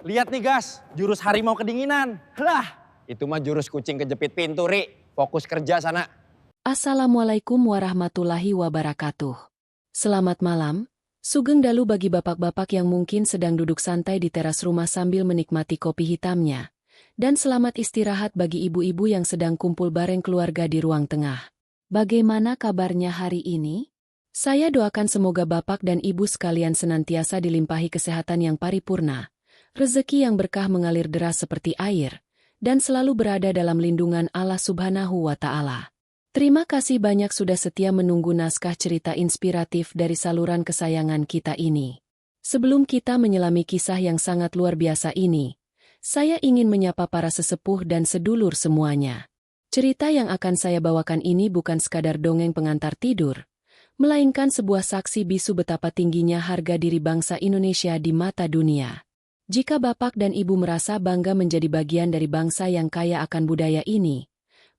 Lihat nih gas, jurus harimau kedinginan. Lah, itu mah jurus kucing kejepit pintu, Ri. Fokus kerja sana. Assalamualaikum warahmatullahi wabarakatuh. Selamat malam, sugeng dalu bagi bapak-bapak yang mungkin sedang duduk santai di teras rumah sambil menikmati kopi hitamnya. Dan selamat istirahat bagi ibu-ibu yang sedang kumpul bareng keluarga di ruang tengah. Bagaimana kabarnya hari ini? Saya doakan semoga bapak dan ibu sekalian senantiasa dilimpahi kesehatan yang paripurna, rezeki yang berkah mengalir deras seperti air, dan selalu berada dalam lindungan Allah Subhanahu wa Ta'ala. Terima kasih banyak sudah setia menunggu naskah cerita inspiratif dari saluran kesayangan kita ini. Sebelum kita menyelami kisah yang sangat luar biasa ini, saya ingin menyapa para sesepuh dan sedulur semuanya. Cerita yang akan saya bawakan ini bukan sekadar dongeng pengantar tidur, melainkan sebuah saksi bisu betapa tingginya harga diri bangsa Indonesia di mata dunia. Jika bapak dan ibu merasa bangga menjadi bagian dari bangsa yang kaya akan budaya ini,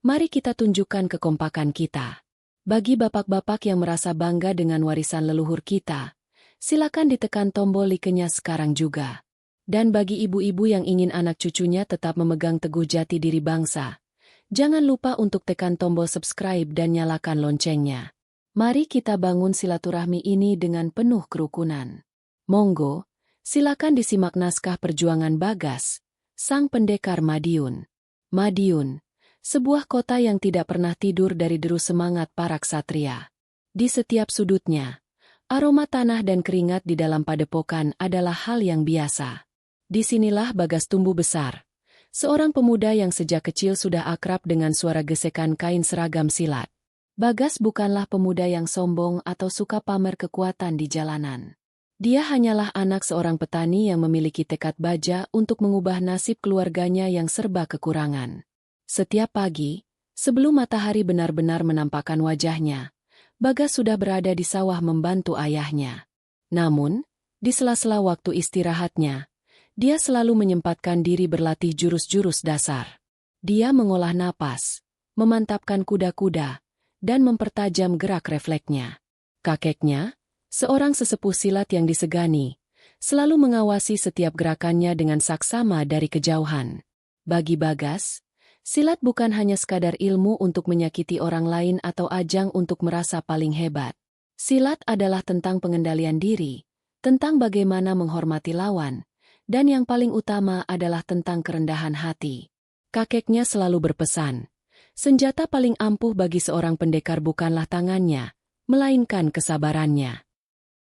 mari kita tunjukkan kekompakan kita. Bagi bapak-bapak yang merasa bangga dengan warisan leluhur kita, silakan ditekan tombol like-nya sekarang juga. Dan bagi ibu-ibu yang ingin anak cucunya tetap memegang teguh jati diri bangsa, jangan lupa untuk tekan tombol subscribe dan nyalakan loncengnya. Mari kita bangun silaturahmi ini dengan penuh kerukunan. Monggo, silakan disimak naskah perjuangan Bagas, sang pendekar Madiun. Madiun, sebuah kota yang tidak pernah tidur dari deru semangat para ksatria. Di setiap sudutnya, aroma tanah dan keringat di dalam padepokan adalah hal yang biasa. Disinilah Bagas tumbuh besar, seorang pemuda yang sejak kecil sudah akrab dengan suara gesekan kain seragam silat. Bagas bukanlah pemuda yang sombong atau suka pamer kekuatan di jalanan. Dia hanyalah anak seorang petani yang memiliki tekad baja untuk mengubah nasib keluarganya yang serba kekurangan. Setiap pagi, sebelum matahari benar-benar menampakkan wajahnya, Bagas sudah berada di sawah membantu ayahnya. Namun, di sela-sela waktu istirahatnya, dia selalu menyempatkan diri berlatih jurus-jurus dasar. Dia mengolah napas, memantapkan kuda-kuda, dan mempertajam gerak refleksnya. Kakeknya, seorang sesepuh silat yang disegani, selalu mengawasi setiap gerakannya dengan saksama dari kejauhan. Bagi Bagas, silat bukan hanya sekadar ilmu untuk menyakiti orang lain atau ajang untuk merasa paling hebat. Silat adalah tentang pengendalian diri, tentang bagaimana menghormati lawan, dan yang paling utama adalah tentang kerendahan hati. Kakeknya selalu berpesan, senjata paling ampuh bagi seorang pendekar bukanlah tangannya, melainkan kesabarannya.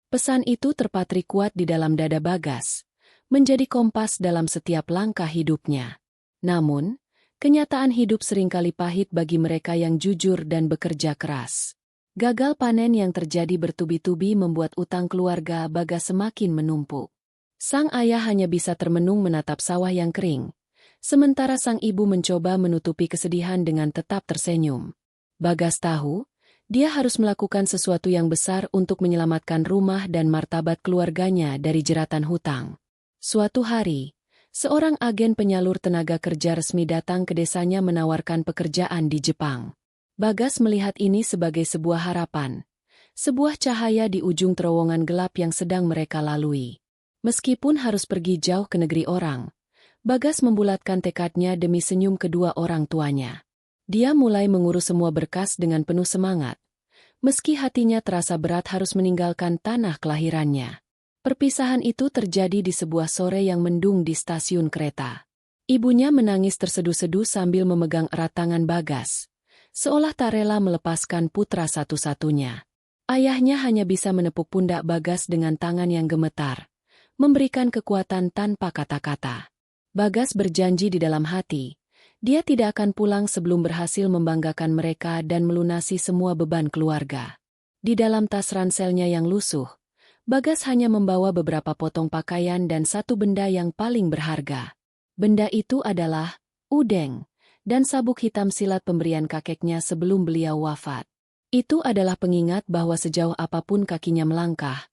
Pesan itu terpatri kuat di dalam dada Bagas, menjadi kompas dalam setiap langkah hidupnya. Namun, kenyataan hidup seringkali pahit bagi mereka yang jujur dan bekerja keras. Gagal panen yang terjadi bertubi-tubi membuat utang keluarga Bagas semakin menumpuk. Sang ayah hanya bisa termenung menatap sawah yang kering, sementara sang ibu mencoba menutupi kesedihan dengan tetap tersenyum. Bagas tahu, dia harus melakukan sesuatu yang besar untuk menyelamatkan rumah dan martabat keluarganya dari jeratan hutang. Suatu hari, seorang agen penyalur tenaga kerja resmi datang ke desanya menawarkan pekerjaan di Jepang. Bagas melihat ini sebagai sebuah harapan, sebuah cahaya di ujung terowongan gelap yang sedang mereka lalui. Meskipun harus pergi jauh ke negeri orang, Bagas membulatkan tekadnya demi senyum kedua orang tuanya. Dia mulai mengurus semua berkas dengan penuh semangat, meski hatinya terasa berat harus meninggalkan tanah kelahirannya. Perpisahan itu terjadi di sebuah sore yang mendung di stasiun kereta. Ibunya menangis terseduh-seduh sambil memegang erat tangan Bagas, seolah tak rela melepaskan putra satu-satunya. Ayahnya hanya bisa menepuk pundak Bagas dengan tangan yang gemetar, memberikan kekuatan tanpa kata-kata. Bagas berjanji di dalam hati, dia tidak akan pulang sebelum berhasil membanggakan mereka dan melunasi semua beban keluarga. Di dalam tas ranselnya yang lusuh, Bagas hanya membawa beberapa potong pakaian dan satu benda yang paling berharga. Benda itu adalah udeng dan sabuk hitam silat pemberian kakeknya sebelum beliau wafat. Itu adalah pengingat bahwa sejauh apapun kakinya melangkah,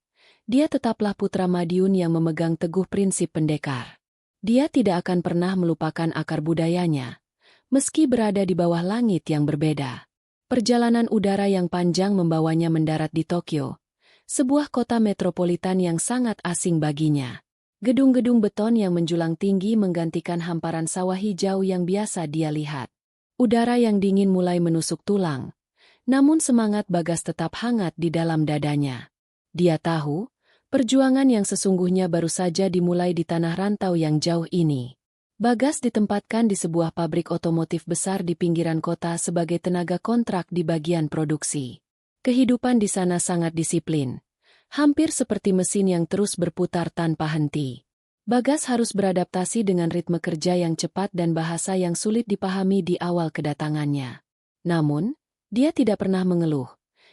dia tetaplah putra Madiun yang memegang teguh prinsip pendekar. Dia tidak akan pernah melupakan akar budayanya, meski berada di bawah langit yang berbeda. Perjalanan udara yang panjang membawanya mendarat di Tokyo, sebuah kota metropolitan yang sangat asing baginya. Gedung-gedung beton yang menjulang tinggi menggantikan hamparan sawah hijau yang biasa dia lihat. Udara yang dingin mulai menusuk tulang. Namun semangat Bagas tetap hangat di dalam dadanya. Dia tahu, perjuangan yang sesungguhnya baru saja dimulai di tanah rantau yang jauh ini. Bagas ditempatkan di sebuah pabrik otomotif besar di pinggiran kota sebagai tenaga kontrak di bagian produksi. Kehidupan di sana sangat disiplin. Hampir seperti mesin yang terus berputar tanpa henti. Bagas harus beradaptasi dengan ritme kerja yang cepat dan bahasa yang sulit dipahami di awal kedatangannya. Namun, dia tidak pernah mengeluh.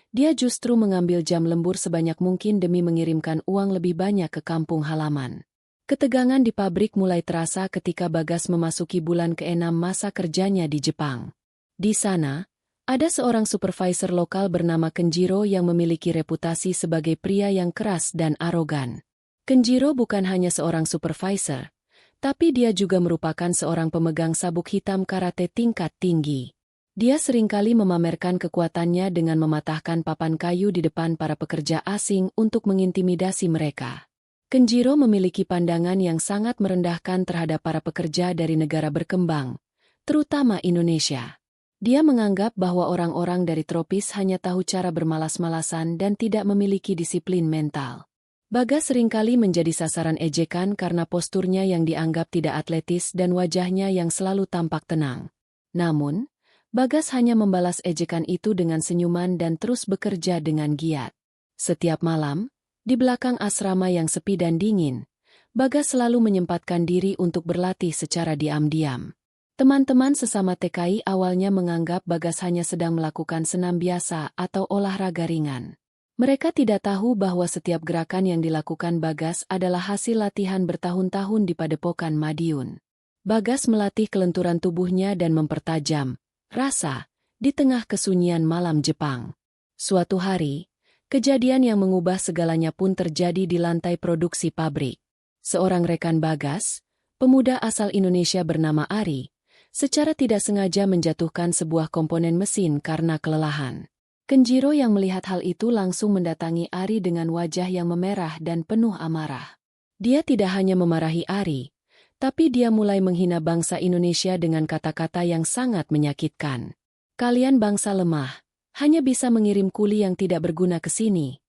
Dia justru mengambil jam lembur sebanyak mungkin demi mengirimkan uang lebih banyak ke kampung halaman. Ketegangan di pabrik mulai terasa ketika Bagas memasuki bulan ke-6 masa kerjanya di Jepang. Di sana, ada seorang supervisor lokal bernama Kenjiro yang memiliki reputasi sebagai pria yang keras dan arogan. Kenjiro bukan hanya seorang supervisor, tapi dia juga merupakan seorang pemegang sabuk hitam karate tingkat tinggi. Dia seringkali memamerkan kekuatannya dengan mematahkan papan kayu di depan para pekerja asing untuk mengintimidasi mereka. Kenjiro memiliki pandangan yang sangat merendahkan terhadap para pekerja dari negara berkembang, terutama Indonesia. Dia menganggap bahwa orang-orang dari tropis hanya tahu cara bermalas-malasan dan tidak memiliki disiplin mental. Bagas seringkali menjadi sasaran ejekan karena posturnya yang dianggap tidak atletis dan wajahnya yang selalu tampak tenang. Namun, Bagas hanya membalas ejekan itu dengan senyuman dan terus bekerja dengan giat. Setiap malam, di belakang asrama yang sepi dan dingin, Bagas selalu menyempatkan diri untuk berlatih secara diam-diam. Teman-teman sesama TKI awalnya menganggap Bagas hanya sedang melakukan senam biasa atau olahraga ringan. Mereka tidak tahu bahwa setiap gerakan yang dilakukan Bagas adalah hasil latihan bertahun-tahun di Padepokan Madiun. Bagas melatih kelenturan tubuhnya dan mempertajam rasa di tengah kesunyian malam Jepang. Suatu hari, kejadian yang mengubah segalanya pun terjadi di lantai produksi pabrik. Seorang rekan Bagas, pemuda asal Indonesia bernama Ari, secara tidak sengaja menjatuhkan sebuah komponen mesin karena kelelahan. Kenjiro yang melihat hal itu langsung mendatangi Ari dengan wajah yang memerah dan penuh amarah. Dia tidak hanya memarahi Ari, tapi dia mulai menghina bangsa Indonesia dengan kata-kata yang sangat menyakitkan. "Kalian bangsa lemah, hanya bisa mengirim kuli yang tidak berguna ke sini,"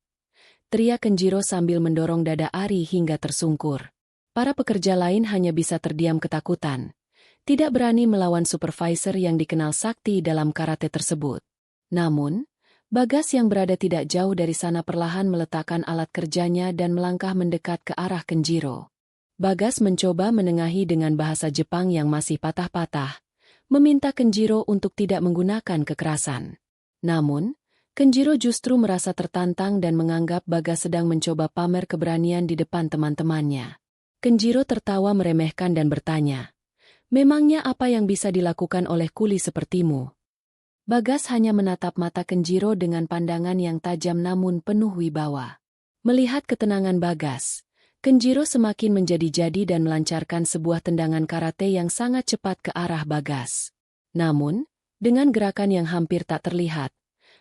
teriak Kenjiro sambil mendorong dada Ari hingga tersungkur. Para pekerja lain hanya bisa terdiam ketakutan. Tidak berani melawan supervisor yang dikenal sakti dalam karate tersebut. Namun, Bagas yang berada tidak jauh dari sana perlahan meletakkan alat kerjanya dan melangkah mendekat ke arah Kenjiro. Bagas mencoba menengahi dengan bahasa Jepang yang masih patah-patah, meminta Kenjiro untuk tidak menggunakan kekerasan. Namun, Kenjiro justru merasa tertantang dan menganggap Bagas sedang mencoba pamer keberanian di depan teman-temannya. Kenjiro tertawa meremehkan dan bertanya, "Memangnya apa yang bisa dilakukan oleh kuli sepertimu?" Bagas hanya menatap mata Kenjiro dengan pandangan yang tajam namun penuh wibawa. Melihat ketenangan Bagas, Kenjiro semakin menjadi-jadi dan melancarkan sebuah tendangan karate yang sangat cepat ke arah Bagas. Namun, dengan gerakan yang hampir tak terlihat,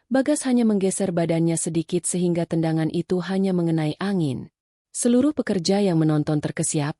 Bagas hanya menggeser badannya sedikit sehingga tendangan itu hanya mengenai angin. Seluruh pekerja yang menonton terkesiap.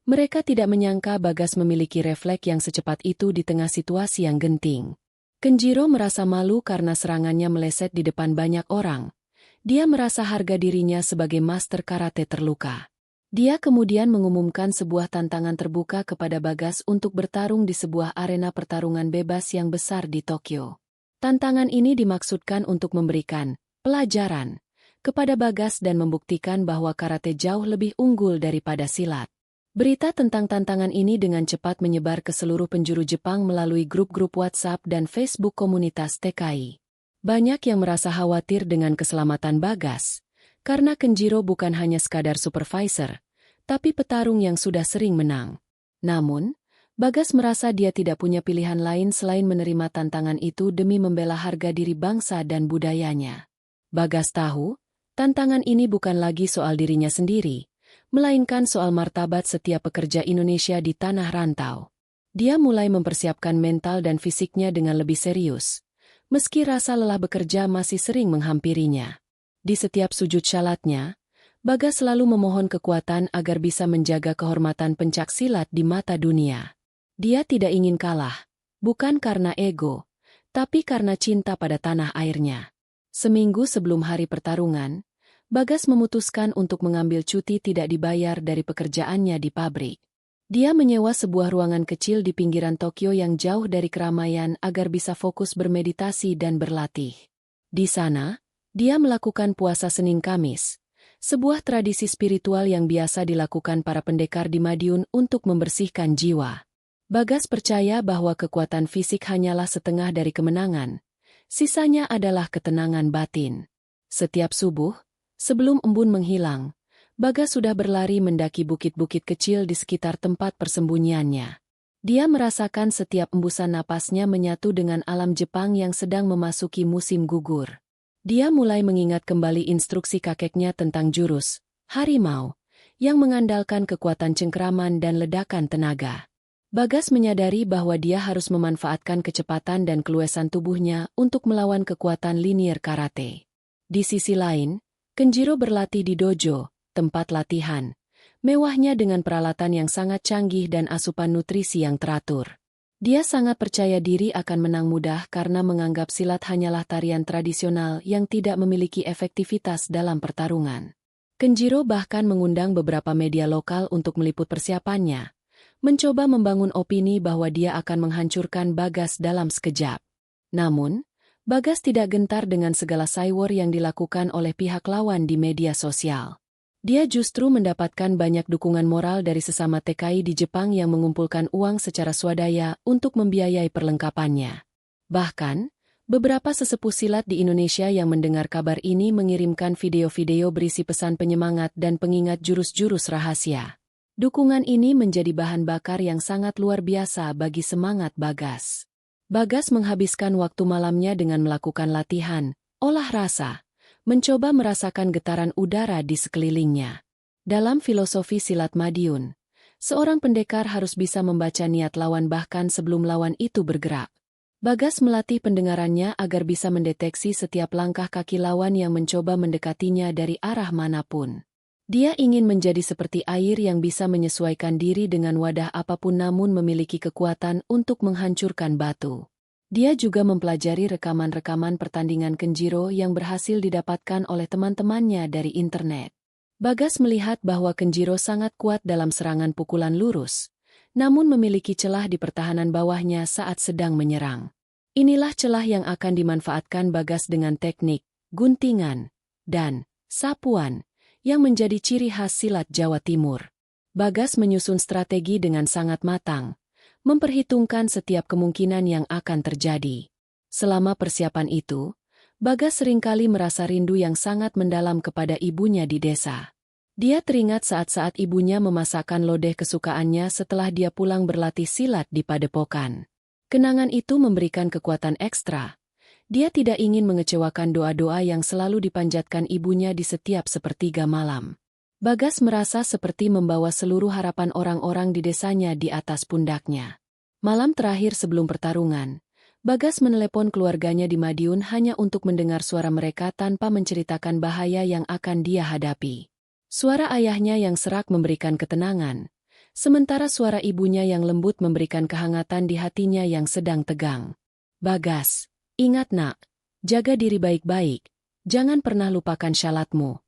Mereka tidak menyangka Bagas memiliki refleks yang secepat itu di tengah situasi yang genting. Kenjiro merasa malu karena serangannya meleset di depan banyak orang. Dia merasa harga dirinya sebagai master karate terluka. Dia kemudian mengumumkan sebuah tantangan terbuka kepada Bagas untuk bertarung di sebuah arena pertarungan bebas yang besar di Tokyo. Tantangan ini dimaksudkan untuk memberikan pelajaran kepada Bagas dan membuktikan bahwa karate jauh lebih unggul daripada silat. Berita tentang tantangan ini dengan cepat menyebar ke seluruh penjuru Jepang melalui grup-grup WhatsApp dan Facebook komunitas TKI. Banyak yang merasa khawatir dengan keselamatan Bagas, karena Kenjiro bukan hanya sekadar supervisor, tapi petarung yang sudah sering menang. Namun, Bagas merasa dia tidak punya pilihan lain selain menerima tantangan itu demi membela harga diri bangsa dan budayanya. Bagas tahu, tantangan ini bukan lagi soal dirinya sendiri, melainkan soal martabat setiap pekerja Indonesia di tanah rantau. Dia mulai mempersiapkan mental dan fisiknya dengan lebih serius, meski rasa lelah bekerja masih sering menghampirinya. Di setiap sujud syalatnya, Bagas selalu memohon kekuatan agar bisa menjaga kehormatan pencaksilat di mata dunia. Dia tidak ingin kalah, bukan karena ego, tapi karena cinta pada tanah airnya. Seminggu sebelum hari pertarungan, Bagas memutuskan untuk mengambil cuti tidak dibayar dari pekerjaannya di pabrik. Dia menyewa sebuah ruangan kecil di pinggiran Tokyo yang jauh dari keramaian agar bisa fokus bermeditasi dan berlatih. Di sana, dia melakukan puasa Senin Kamis, sebuah tradisi spiritual yang biasa dilakukan para pendekar di Madiun untuk membersihkan jiwa. Bagas percaya bahwa kekuatan fisik hanyalah setengah dari kemenangan, sisanya adalah ketenangan batin. Setiap subuh, sebelum embun menghilang, Bagas sudah berlari mendaki bukit-bukit kecil di sekitar tempat persembunyiannya. Dia merasakan setiap embusan napasnya menyatu dengan alam Jepang yang sedang memasuki musim gugur. Dia mulai mengingat kembali instruksi kakeknya tentang jurus harimau, yang mengandalkan kekuatan cengkeraman dan ledakan tenaga. Bagas menyadari bahwa dia harus memanfaatkan kecepatan dan keluasan tubuhnya untuk melawan kekuatan linier karate. Di sisi lain, Kenjiro berlatih di dojo, tempat latihan, mewahnya dengan peralatan yang sangat canggih dan asupan nutrisi yang teratur. Dia sangat percaya diri akan menang mudah karena menganggap silat hanyalah tarian tradisional yang tidak memiliki efektivitas dalam pertarungan. Kenjiro bahkan mengundang beberapa media lokal untuk meliput persiapannya, mencoba membangun opini bahwa dia akan menghancurkan Bagas dalam sekejap. Namun, Bagas tidak gentar dengan segala saiwar yang dilakukan oleh pihak lawan di media sosial. Dia justru mendapatkan banyak dukungan moral dari sesama TKI di Jepang yang mengumpulkan uang secara swadaya untuk membiayai perlengkapannya. Bahkan, beberapa sesepuh silat di Indonesia yang mendengar kabar ini mengirimkan video-video berisi pesan penyemangat dan pengingat jurus-jurus rahasia. Dukungan ini menjadi bahan bakar yang sangat luar biasa bagi semangat Bagas. Bagas menghabiskan waktu malamnya dengan melakukan latihan, olah rasa, mencoba merasakan getaran udara di sekelilingnya. Dalam filosofi silat Madiun, seorang pendekar harus bisa membaca niat lawan bahkan sebelum lawan itu bergerak. Bagas melatih pendengarannya agar bisa mendeteksi setiap langkah kaki lawan yang mencoba mendekatinya dari arah manapun. Dia ingin menjadi seperti air yang bisa menyesuaikan diri dengan wadah apapun namun memiliki kekuatan untuk menghancurkan batu. Dia juga mempelajari rekaman-rekaman pertandingan Kenjiro yang berhasil didapatkan oleh teman-temannya dari internet. Bagas melihat bahwa Kenjiro sangat kuat dalam serangan pukulan lurus, namun memiliki celah di pertahanan bawahnya saat sedang menyerang. Inilah celah yang akan dimanfaatkan Bagas dengan teknik, guntingan, dan sapuan, yang menjadi ciri khas silat Jawa Timur. Bagas menyusun strategi dengan sangat matang, memperhitungkan setiap kemungkinan yang akan terjadi. Selama persiapan itu, Bagas seringkali merasa rindu yang sangat mendalam kepada ibunya di desa. Dia teringat saat-saat ibunya memasakkan lodeh kesukaannya setelah dia pulang berlatih silat di padepokan. Kenangan itu memberikan kekuatan ekstra. Dia tidak ingin mengecewakan doa-doa yang selalu dipanjatkan ibunya di setiap sepertiga malam. Bagas merasa seperti membawa seluruh harapan orang-orang di desanya di atas pundaknya. Malam terakhir sebelum pertarungan, Bagas menelepon keluarganya di Madiun hanya untuk mendengar suara mereka tanpa menceritakan bahaya yang akan dia hadapi. Suara ayahnya yang serak memberikan ketenangan, sementara suara ibunya yang lembut memberikan kehangatan di hatinya yang sedang tegang. Bagas, ingat nak, jaga diri baik-baik, jangan pernah lupakan syalatmu.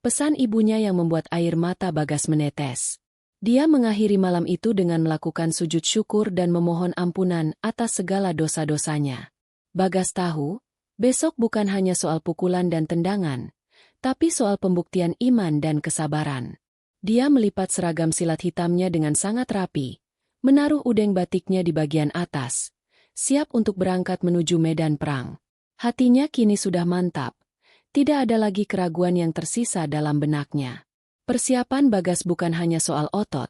Pesan ibunya yang membuat air mata Bagas menetes. Dia mengakhiri malam itu dengan melakukan sujud syukur dan memohon ampunan atas segala dosa-dosanya. Bagas tahu, besok bukan hanya soal pukulan dan tendangan, tapi soal pembuktian iman dan kesabaran. Dia melipat seragam silat hitamnya dengan sangat rapi, menaruh udeng batiknya di bagian atas, siap untuk berangkat menuju medan perang. Hatinya kini sudah mantap. Tidak ada lagi keraguan yang tersisa dalam benaknya. Persiapan Bagas bukan hanya soal otot,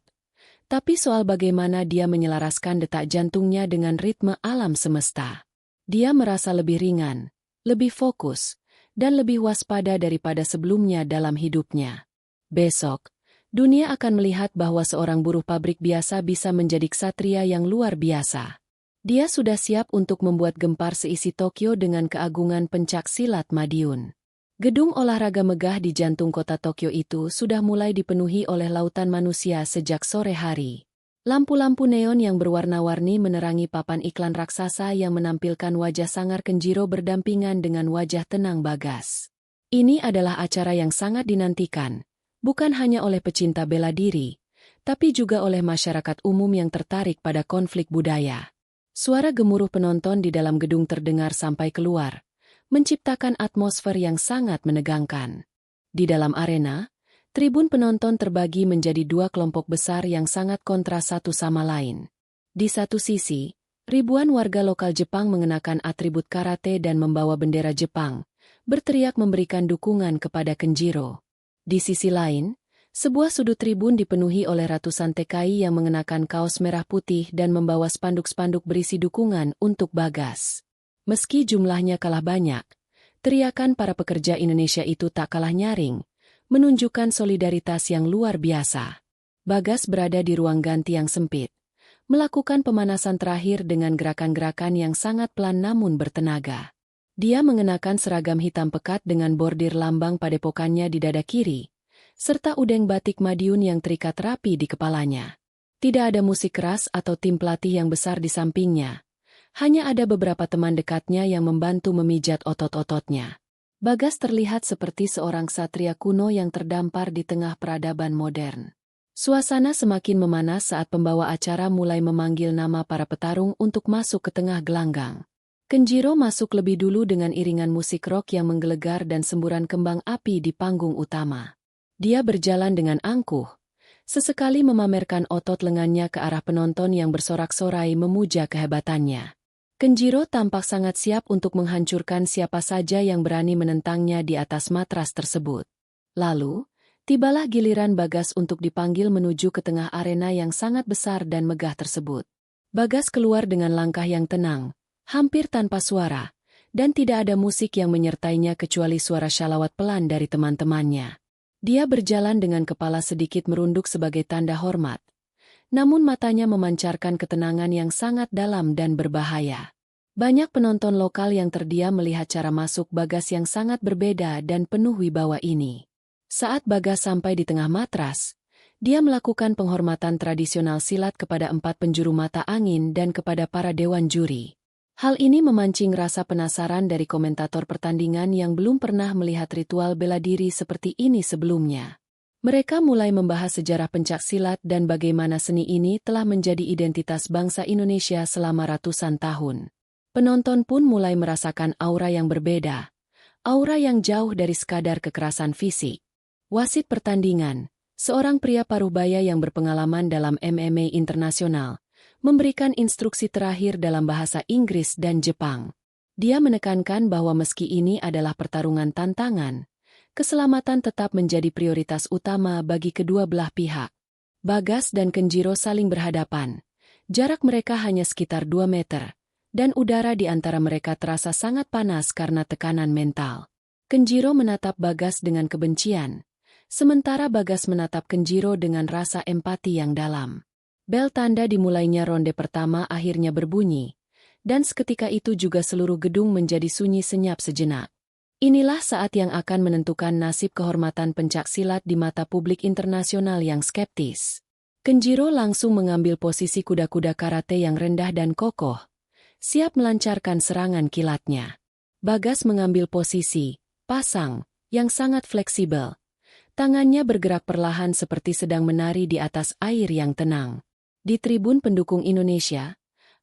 tapi soal bagaimana dia menyelaraskan detak jantungnya dengan ritme alam semesta. Dia merasa lebih ringan, lebih fokus, dan lebih waspada daripada sebelumnya dalam hidupnya. Besok, dunia akan melihat bahwa seorang buruh pabrik biasa bisa menjadi ksatria yang luar biasa. Dia sudah siap untuk membuat gempar seisi Tokyo dengan keagungan pencak silat Madiun. Gedung olahraga megah di jantung kota Tokyo itu sudah mulai dipenuhi oleh lautan manusia sejak sore hari. Lampu-lampu neon yang berwarna-warni menerangi papan iklan raksasa yang menampilkan wajah sangar Kenjiro berdampingan dengan wajah tenang Bagas. Ini adalah acara yang sangat dinantikan, bukan hanya oleh pecinta bela diri, tapi juga oleh masyarakat umum yang tertarik pada konflik budaya. Suara gemuruh penonton di dalam gedung terdengar sampai keluar, menciptakan atmosfer yang sangat menegangkan. Di dalam arena, tribun penonton terbagi menjadi dua kelompok besar yang sangat kontra satu sama lain. Di satu sisi, ribuan warga lokal Jepang mengenakan atribut karate dan membawa bendera Jepang, berteriak memberikan dukungan kepada Kenjiro. Di sisi lain, sebuah sudut tribun dipenuhi oleh ratusan TKI yang mengenakan kaos merah putih dan membawa spanduk-spanduk berisi dukungan untuk Bagas. Meski jumlahnya kalah banyak, teriakan para pekerja Indonesia itu tak kalah nyaring, menunjukkan solidaritas yang luar biasa. Bagas berada di ruang ganti yang sempit, melakukan pemanasan terakhir dengan gerakan-gerakan yang sangat pelan namun bertenaga. Dia mengenakan seragam hitam pekat dengan bordir lambang padepokannya di dada kiri, serta udeng batik Madiun yang terikat rapi di kepalanya. Tidak ada musik keras atau tim pelatih yang besar di sampingnya. Hanya ada beberapa teman dekatnya yang membantu memijat otot-ototnya. Bagas terlihat seperti seorang satria kuno yang terdampar di tengah peradaban modern. Suasana semakin memanas saat pembawa acara mulai memanggil nama para petarung untuk masuk ke tengah gelanggang. Kenjiro masuk lebih dulu dengan iringan musik rock yang menggelegar dan semburan kembang api di panggung utama. Dia berjalan dengan angkuh, sesekali memamerkan otot lengannya ke arah penonton yang bersorak-sorai memuja kehebatannya. Kenjiro tampak sangat siap untuk menghancurkan siapa saja yang berani menentangnya di atas matras tersebut. Lalu, tibalah giliran Bagas untuk dipanggil menuju ke tengah arena yang sangat besar dan megah tersebut. Bagas keluar dengan langkah yang tenang, hampir tanpa suara, dan tidak ada musik yang menyertainya kecuali suara syalawat pelan dari teman-temannya. Dia berjalan dengan kepala sedikit merunduk sebagai tanda hormat. Namun matanya memancarkan ketenangan yang sangat dalam dan berbahaya. Banyak penonton lokal yang terdiam melihat cara masuk Bagas yang sangat berbeda dan penuh wibawa ini. Saat Bagas sampai di tengah matras, dia melakukan penghormatan tradisional silat kepada 4 penjuru mata angin dan kepada para dewan juri. Hal ini memancing rasa penasaran dari komentator pertandingan yang belum pernah melihat ritual bela diri seperti ini sebelumnya. Mereka mulai membahas sejarah pencak silat dan bagaimana seni ini telah menjadi identitas bangsa Indonesia selama ratusan tahun. Penonton pun mulai merasakan aura yang berbeda, aura yang jauh dari sekadar kekerasan fisik. Wasit pertandingan, seorang pria paruhbaya yang berpengalaman dalam MMA internasional, memberikan instruksi terakhir dalam bahasa Inggris dan Jepang. Dia menekankan bahwa meski ini adalah pertarungan tantangan, keselamatan tetap menjadi prioritas utama bagi kedua belah pihak. Bagas dan Kenjiro saling berhadapan. Jarak mereka hanya sekitar 2 meter, dan udara di antara mereka terasa sangat panas karena tekanan mental. Kenjiro menatap Bagas dengan kebencian, sementara Bagas menatap Kenjiro dengan rasa empati yang dalam. Bel tanda dimulainya ronde pertama akhirnya berbunyi, dan seketika itu juga seluruh gedung menjadi sunyi senyap sejenak. Inilah saat yang akan menentukan nasib kehormatan pencak silat di mata publik internasional yang skeptis. Kenjiro langsung mengambil posisi kuda-kuda karate yang rendah dan kokoh, siap melancarkan serangan kilatnya. Bagas mengambil posisi, pasang, yang sangat fleksibel. Tangannya bergerak perlahan seperti sedang menari di atas air yang tenang. Di tribun pendukung Indonesia,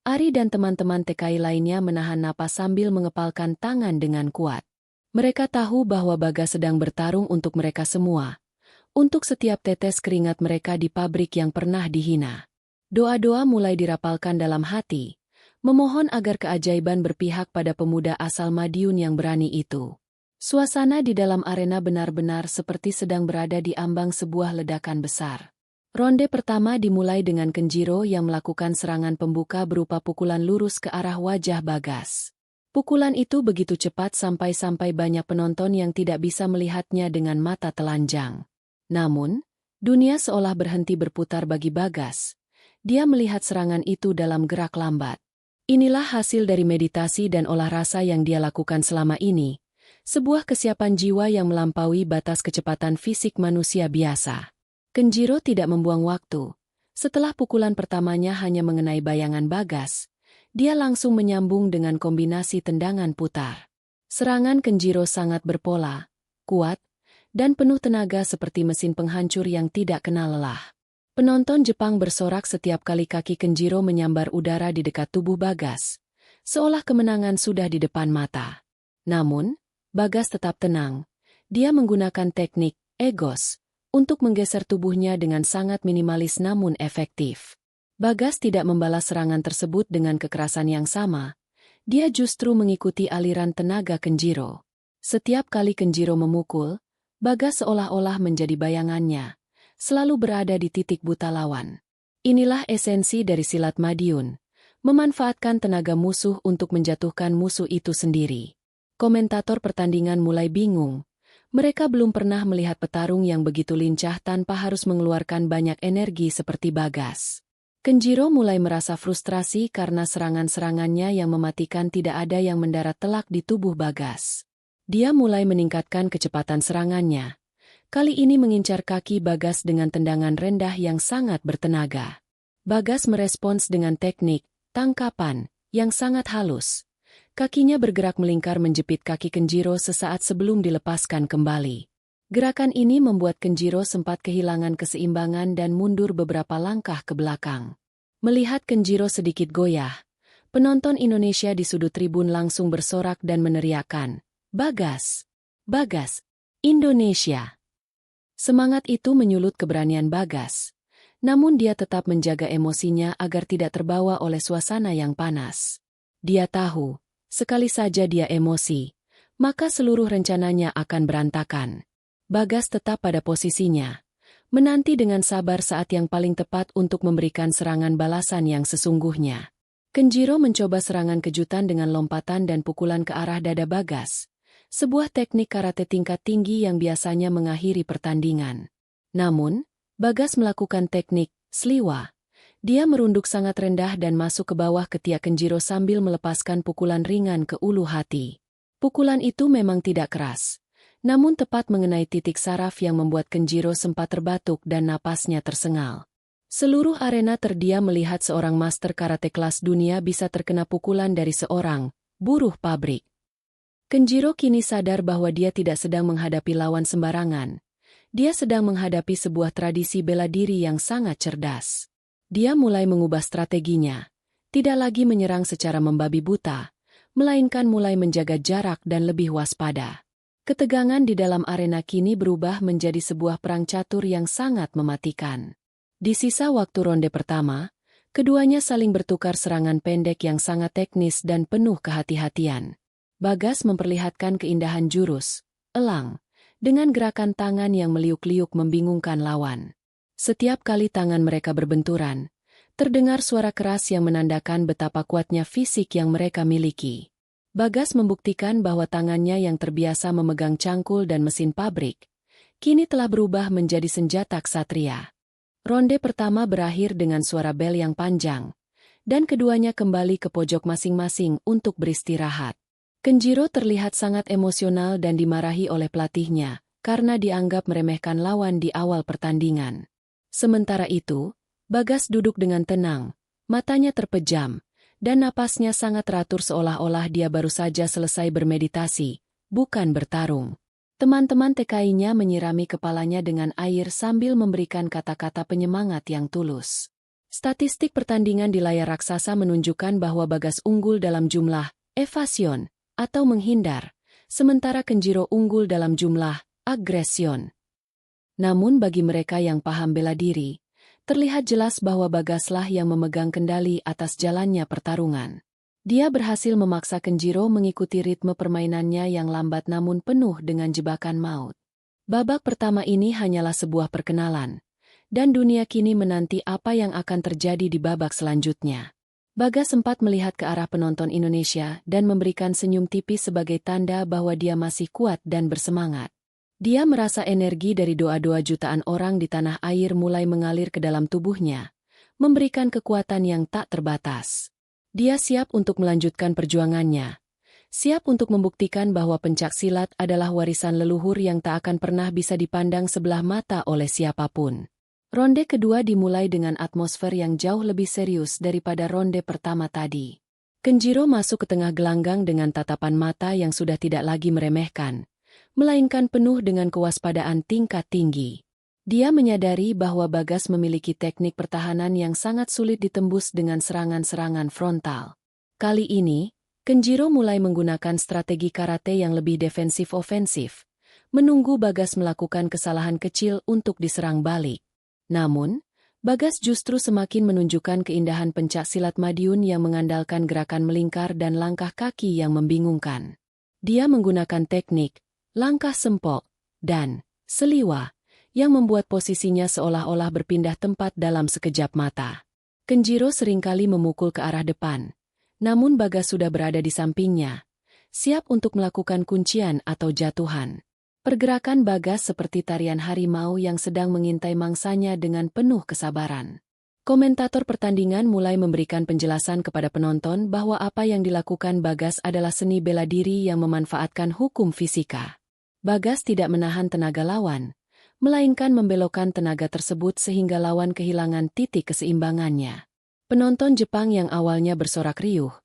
Ari dan teman-teman TKI lainnya menahan napas sambil mengepalkan tangan dengan kuat. Mereka tahu bahwa Bagas sedang bertarung untuk mereka semua, untuk setiap tetes keringat mereka di pabrik yang pernah dihina. Doa-doa mulai dirapalkan dalam hati, memohon agar keajaiban berpihak pada pemuda asal Madiun yang berani itu. Suasana di dalam arena benar-benar seperti sedang berada di ambang sebuah ledakan besar. Ronde pertama dimulai dengan Kenjiro yang melakukan serangan pembuka berupa pukulan lurus ke arah wajah Bagas. Pukulan itu begitu cepat sampai banyak penonton yang tidak bisa melihatnya dengan mata telanjang. Namun, dunia seolah berhenti berputar bagi Bagas. Dia melihat serangan itu dalam gerak lambat. Inilah hasil dari meditasi dan olah rasa yang dia lakukan selama ini, Sebuah kesiapan jiwa yang melampaui batas kecepatan fisik manusia biasa. Kenjiro tidak membuang waktu. Setelah pukulan pertamanya hanya mengenai bayangan Bagas, dia langsung menyambung dengan kombinasi tendangan putar. Serangan Kenjiro sangat berpola, kuat, dan penuh tenaga seperti mesin penghancur yang tidak kenal lelah. Penonton Jepang bersorak setiap kali kaki Kenjiro menyambar udara di dekat tubuh Bagas, seolah kemenangan sudah di depan mata. Namun, Bagas tetap tenang. Dia menggunakan teknik egos untuk menggeser tubuhnya dengan sangat minimalis namun efektif. Bagas tidak membalas serangan tersebut dengan kekerasan yang sama. Dia justru mengikuti aliran tenaga Kenjiro. Setiap kali Kenjiro memukul, Bagas seolah-olah menjadi bayangannya, selalu berada di titik buta lawan. Inilah esensi dari silat Madiun, memanfaatkan tenaga musuh untuk menjatuhkan musuh itu sendiri. Komentator pertandingan mulai bingung. Mereka belum pernah melihat petarung yang begitu lincah tanpa harus mengeluarkan banyak energi seperti Bagas. Kenjiro mulai merasa frustrasi karena serangan-serangannya yang mematikan tidak ada yang mendarat telak di tubuh Bagas. Dia mulai meningkatkan kecepatan serangannya. Kali ini mengincar kaki Bagas dengan tendangan rendah yang sangat bertenaga. Bagas merespons dengan teknik tangkapan yang sangat halus. Kakinya bergerak melingkar menjepit kaki Kenjiro sesaat sebelum dilepaskan kembali. Gerakan ini membuat Kenjiro sempat kehilangan keseimbangan dan mundur beberapa langkah ke belakang. Melihat Kenjiro sedikit goyah, penonton Indonesia di sudut tribun langsung bersorak dan meneriakkan, "Bagas! Bagas! Indonesia!" Semangat itu menyulut keberanian Bagas. Namun dia tetap menjaga emosinya agar tidak terbawa oleh suasana yang panas. Dia tahu, sekali saja dia emosi, maka seluruh rencananya akan berantakan. Bagas tetap pada posisinya, menanti dengan sabar saat yang paling tepat untuk memberikan serangan balasan yang sesungguhnya. Kenjiro mencoba serangan kejutan dengan lompatan dan pukulan ke arah dada Bagas, sebuah teknik karate tingkat tinggi yang biasanya mengakhiri pertandingan. Namun, Bagas melakukan teknik sliwa. Dia merunduk sangat rendah dan masuk ke bawah ketiak Kenjiro sambil melepaskan pukulan ringan ke ulu hati. Pukulan itu memang tidak keras, namun tepat mengenai titik saraf yang membuat Kenjiro sempat terbatuk dan napasnya tersengal. Seluruh arena terdiam melihat seorang master karate kelas dunia bisa terkena pukulan dari seorang buruh pabrik. Kenjiro kini sadar bahwa dia tidak sedang menghadapi lawan sembarangan. Dia sedang menghadapi sebuah tradisi bela diri yang sangat cerdas. Dia mulai mengubah strateginya, tidak lagi menyerang secara membabi buta, melainkan mulai menjaga jarak dan lebih waspada. Ketegangan di dalam arena kini berubah menjadi sebuah perang catur yang sangat mematikan. Di sisa waktu ronde pertama, keduanya saling bertukar serangan pendek yang sangat teknis dan penuh kehati-hatian. Bagas memperlihatkan keindahan jurus, elang, dengan gerakan tangan yang meliuk-liuk membingungkan lawan. Setiap kali tangan mereka berbenturan, terdengar suara keras yang menandakan betapa kuatnya fisik yang mereka miliki. Bagas membuktikan bahwa tangannya yang terbiasa memegang cangkul dan mesin pabrik, kini telah berubah menjadi senjata ksatria. Ronde pertama berakhir dengan suara bel yang panjang, dan keduanya kembali ke pojok masing-masing untuk beristirahat. Kenjiro terlihat sangat emosional dan dimarahi oleh pelatihnya, karena dianggap meremehkan lawan di awal pertandingan. Sementara itu, Bagas duduk dengan tenang, matanya terpejam, dan napasnya sangat teratur seolah-olah dia baru saja selesai bermeditasi, bukan bertarung. Teman-teman TKI-nya menyirami kepalanya dengan air sambil memberikan kata-kata penyemangat yang tulus. Statistik pertandingan di layar raksasa menunjukkan bahwa Bagas unggul dalam jumlah evasion atau menghindar, sementara Kenjiro unggul dalam jumlah agresion. Namun bagi mereka yang paham bela diri, terlihat jelas bahwa Bagaslah yang memegang kendali atas jalannya pertarungan. Dia berhasil memaksa Kenjiro mengikuti ritme permainannya yang lambat namun penuh dengan jebakan maut. Babak pertama ini hanyalah sebuah perkenalan, dan dunia kini menanti apa yang akan terjadi di babak selanjutnya. Bagas sempat melihat ke arah penonton Indonesia dan memberikan senyum tipis sebagai tanda bahwa dia masih kuat dan bersemangat. Dia merasa energi dari doa-doa jutaan orang di tanah air mulai mengalir ke dalam tubuhnya, memberikan kekuatan yang tak terbatas. Dia siap untuk melanjutkan perjuangannya. siap untuk membuktikan bahwa pencak silat adalah warisan leluhur yang tak akan pernah bisa dipandang sebelah mata oleh siapapun. Ronde kedua dimulai dengan atmosfer yang jauh lebih serius daripada ronde pertama tadi. Kenjiro masuk ke tengah gelanggang dengan tatapan mata yang sudah tidak lagi meremehkan, melainkan penuh dengan kewaspadaan tingkat tinggi. Dia menyadari bahwa Bagas memiliki teknik pertahanan yang sangat sulit ditembus dengan serangan-serangan frontal. Kali ini, Kenjiro mulai menggunakan strategi karate yang lebih defensif-ofensif, menunggu Bagas melakukan kesalahan kecil untuk diserang balik. Namun, Bagas justru semakin menunjukkan keindahan pencak silat Madiun yang mengandalkan gerakan melingkar dan langkah kaki yang membingungkan. Dia menggunakan teknik, langkah sempok, dan seliwa, yang membuat posisinya seolah-olah berpindah tempat dalam sekejap mata. Kenjiro seringkali memukul ke arah depan, namun Bagas sudah berada di sampingnya, siap untuk melakukan kuncian atau jatuhan. Pergerakan Bagas seperti tarian harimau yang sedang mengintai mangsanya dengan penuh kesabaran. Komentator pertandingan mulai memberikan penjelasan kepada penonton bahwa apa yang dilakukan Bagas adalah seni bela diri yang memanfaatkan hukum fisika. Bagas tidak menahan tenaga lawan, melainkan membelokkan tenaga tersebut sehingga lawan kehilangan titik keseimbangannya. Penonton Jepang yang awalnya bersorak riuh,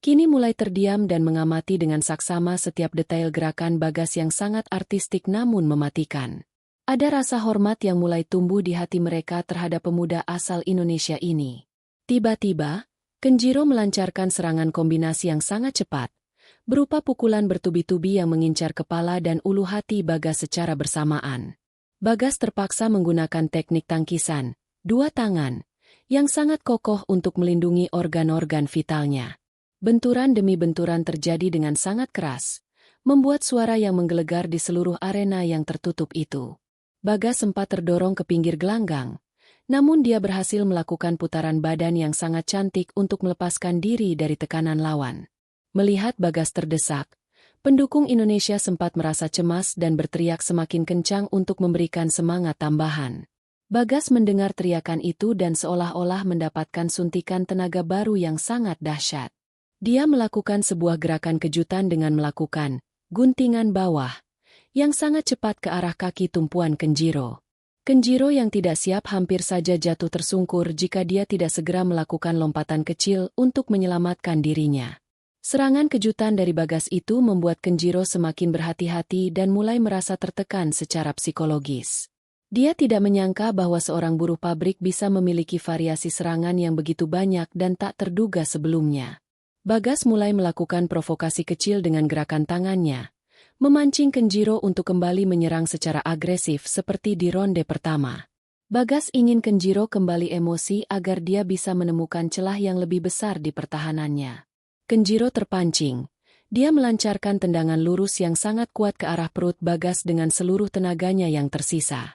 kini mulai terdiam dan mengamati dengan saksama setiap detail gerakan Bagas yang sangat artistik namun mematikan. Ada rasa hormat yang mulai tumbuh di hati mereka terhadap pemuda asal Indonesia ini. Tiba-tiba, Kenjiro melancarkan serangan kombinasi yang sangat cepat, berupa pukulan bertubi-tubi yang mengincar kepala dan ulu hati Bagas secara bersamaan. Bagas terpaksa menggunakan teknik tangkisan, dua tangan, yang sangat kokoh untuk melindungi organ-organ vitalnya. Benturan demi benturan terjadi dengan sangat keras, membuat suara yang menggelegar di seluruh arena yang tertutup itu. Bagas sempat terdorong ke pinggir gelanggang, namun dia berhasil melakukan putaran badan yang sangat cantik untuk melepaskan diri dari tekanan lawan. Melihat Bagas terdesak, pendukung Indonesia sempat merasa cemas dan berteriak semakin kencang untuk memberikan semangat tambahan. Bagas mendengar teriakan itu dan seolah-olah mendapatkan suntikan tenaga baru yang sangat dahsyat. Dia melakukan sebuah gerakan kejutan dengan melakukan guntingan bawah yang sangat cepat ke arah kaki tumpuan Kenjiro. Kenjiro yang tidak siap hampir saja jatuh tersungkur jika dia tidak segera melakukan lompatan kecil untuk menyelamatkan dirinya. Serangan kejutan dari Bagas itu membuat Kenjiro semakin berhati-hati dan mulai merasa tertekan secara psikologis. Dia tidak menyangka bahwa seorang buruh pabrik bisa memiliki variasi serangan yang begitu banyak dan tak terduga sebelumnya. Bagas mulai melakukan provokasi kecil dengan gerakan tangannya, memancing Kenjiro untuk kembali menyerang secara agresif seperti di ronde pertama. Bagas ingin Kenjiro kembali emosi agar dia bisa menemukan celah yang lebih besar di pertahanannya. Kenjiro terpancing. Dia melancarkan tendangan lurus yang sangat kuat ke arah perut Bagas dengan seluruh tenaganya yang tersisa.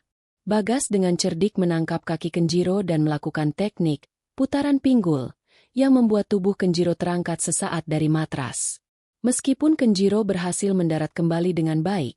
Bagas dengan cerdik menangkap kaki Kenjiro dan melakukan teknik putaran pinggul yang membuat tubuh Kenjiro terangkat sesaat dari matras. Meskipun Kenjiro berhasil mendarat kembali dengan baik,